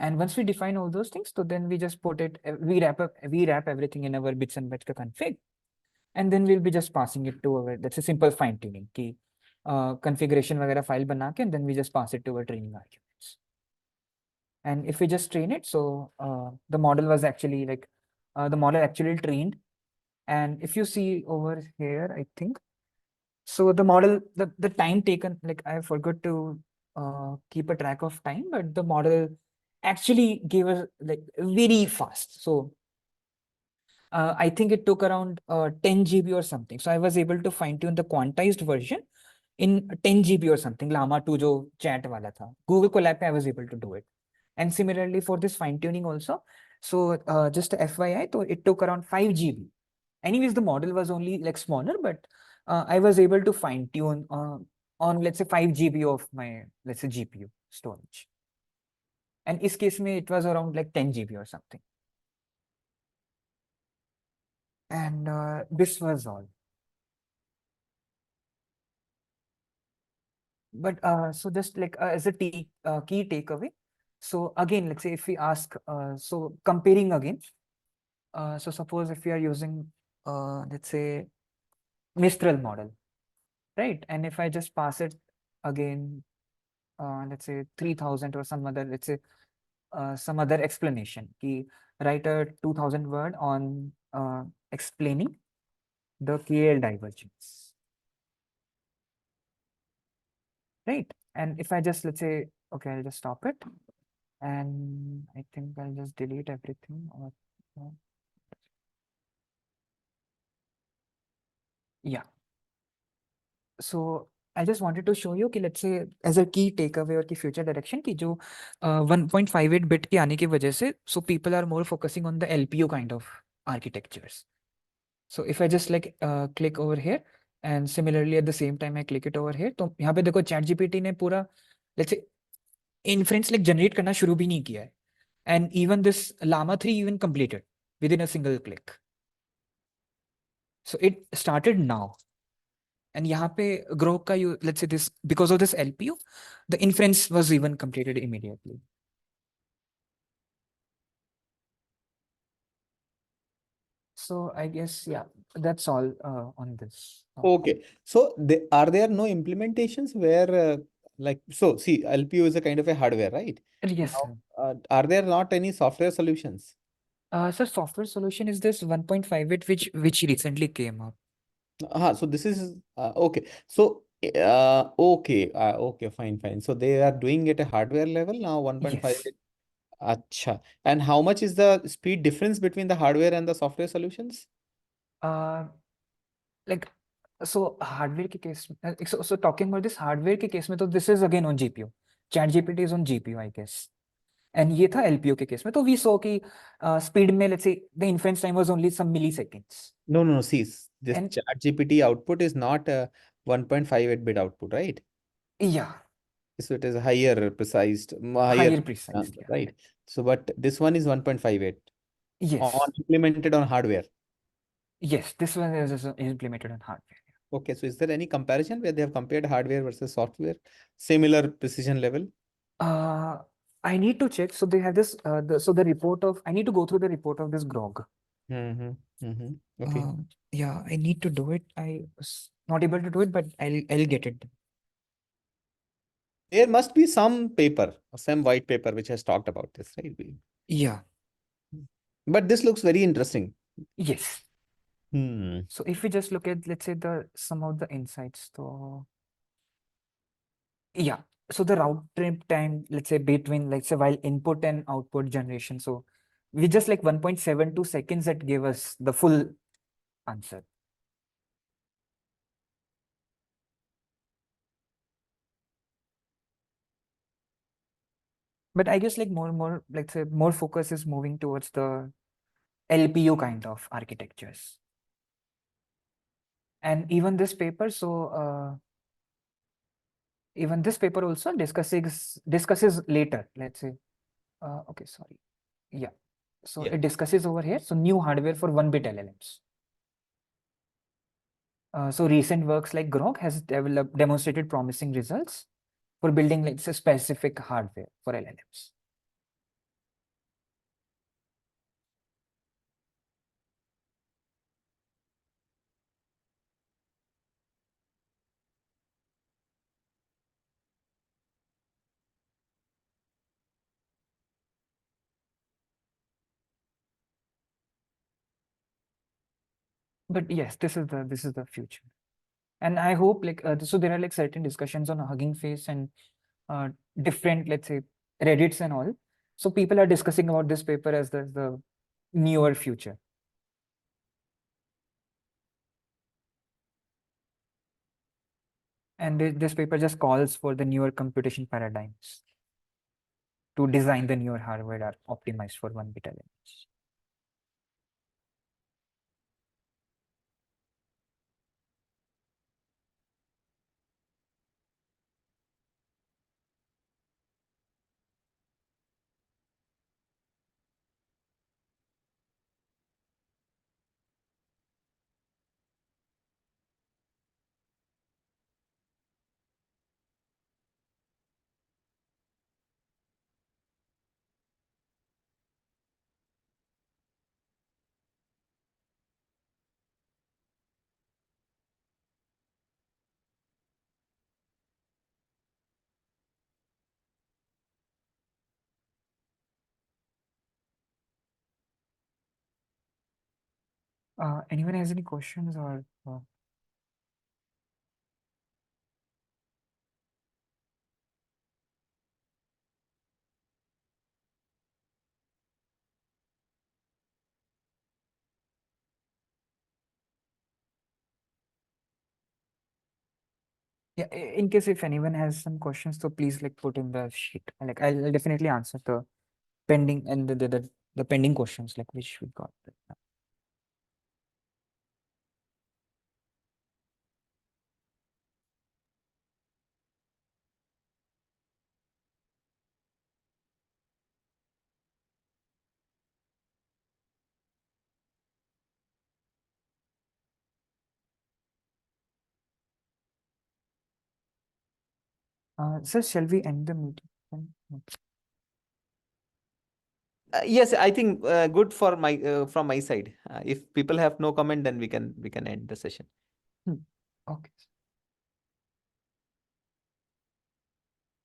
And once we define all those things, so then we just put it, we wrap everything in our bits and bytes ka config. And then we'll be just passing it to our, that's a simple fine tuning ki configuration वगैरह file बना के, and then we just pass it to our training arguments. And if we just train it, so the model was actually like the model actually trained. And if you see over here, I think, so the model, the time taken, like I forgot to keep a track of time, but the model actually gave us like very fast. So I think it took around 10 GB or something. So I was able to fine tune the quantized version in 10 GB or something. Llama 2 जो chat वाला था. Google Colab पे I was able to do it. And similarly for this fine tuning also. So just FYI, so it took around 5 GB. Anyways, the model was only like smaller, but I was able to fine tune on let's say 5 GB of my, let's say, GPU storage. And in this case, it was around like 10 GB or something. And this was all. But so just like as a key takeaway. So again, let's say if we ask, so comparing again, so suppose if we are using, let's say, Mistral model, right? And if I just pass it again let's say 3000 or some other, let's say some other explanation. Ki write a 2000 word on explaining the KL divergence, right? And if I just, let's say, okay, I'll just stop it, and I think I'll just delete everything. Or yeah. So I just wanted to show you कि let's say as a key takeaway और की future direction कि जो 1.58 bit के आने की वजह से so people are more focusing on the LPU kind of architectures. So if I just like click over here and similarly at the same time I click it over here, तो यहाँ पे देखो ChatGPT ने पूरा let's say inference like generate करना शुरू भी नहीं किया है, and even this Llama 3 even completed within a single click. So it started now. And यहाँ पे Grok का you, let's say this, because of this LPU, the inference was even completed immediately. So I guess, yeah, that's all on this. Okay. So are there no implementations where like, so see, LPU is a kind of a hardware, right? Yes, Now, sir. are there not any software solutions? Sir, software solution is this 1.58 which recently came up. So this is okay. So okay, fine. So they are doing it at a hardware level now, 1.5. Yes. Acha. And how much is the speed difference between the hardware and the software solutions? Like so hardware के case so talking about this hardware के case में तो this is again on GPU. ChatGPT is on GPU, I guess. And ये था LPU के case में, तो we saw कि speed में let's say the inference time was only some milliseconds. No. See, this And ChatGPT output is not a 1.58 bit output, right? yeah, So it is higher higher, higher precise. Yeah. right? So, but this one is 1.58 Yes. on implemented on hardware. Yes, this one is implemented on hardware. Okay, so is there any comparison where they have compared hardware versus software, similar precision level? Uh, I need to check. So they have this. The report of. I need to go through the report of this grog. Okay. Yeah, I need to do it. I was not able to do it, but I'll get it. There must be some paper, some white paper which has talked about this, right? Yeah. But this looks very interesting. Yes. Hmm. So if we just look at, let's say, the some of the insights, so yeah. So the route trip time, let's say between, let's say, while input and output generation. So we just like 1.72 seconds that gave us the full answer. But I guess like more, let's say, more focus is moving towards the LPU kind of architectures. And even this paper, so even this paper also discusses later, let's say, okay, sorry. Yeah. So Yeah. it discusses over here. So new hardware for 1-bit LLMs. So recent works like Grok has demonstrated promising results for building, let's say, specific hardware for LLMs. But yes, this is the future. And I hope like so there are like certain discussions on Hugging Face and different, let's say, Reddits and all. So people are discussing about this paper as the newer future. And this paper just calls for the newer computation paradigms to design the newer hardware are optimized for 1-bit LLMs. Anyone has any questions or? Yeah, in case if anyone has some questions, so please like put in the sheet. Like I'll definitely answer the pending and the pending questions like which we got. Sir, shall we end the meeting then? Yes, I think good for my from my side. If people have no comment, then we can end the session. Okay.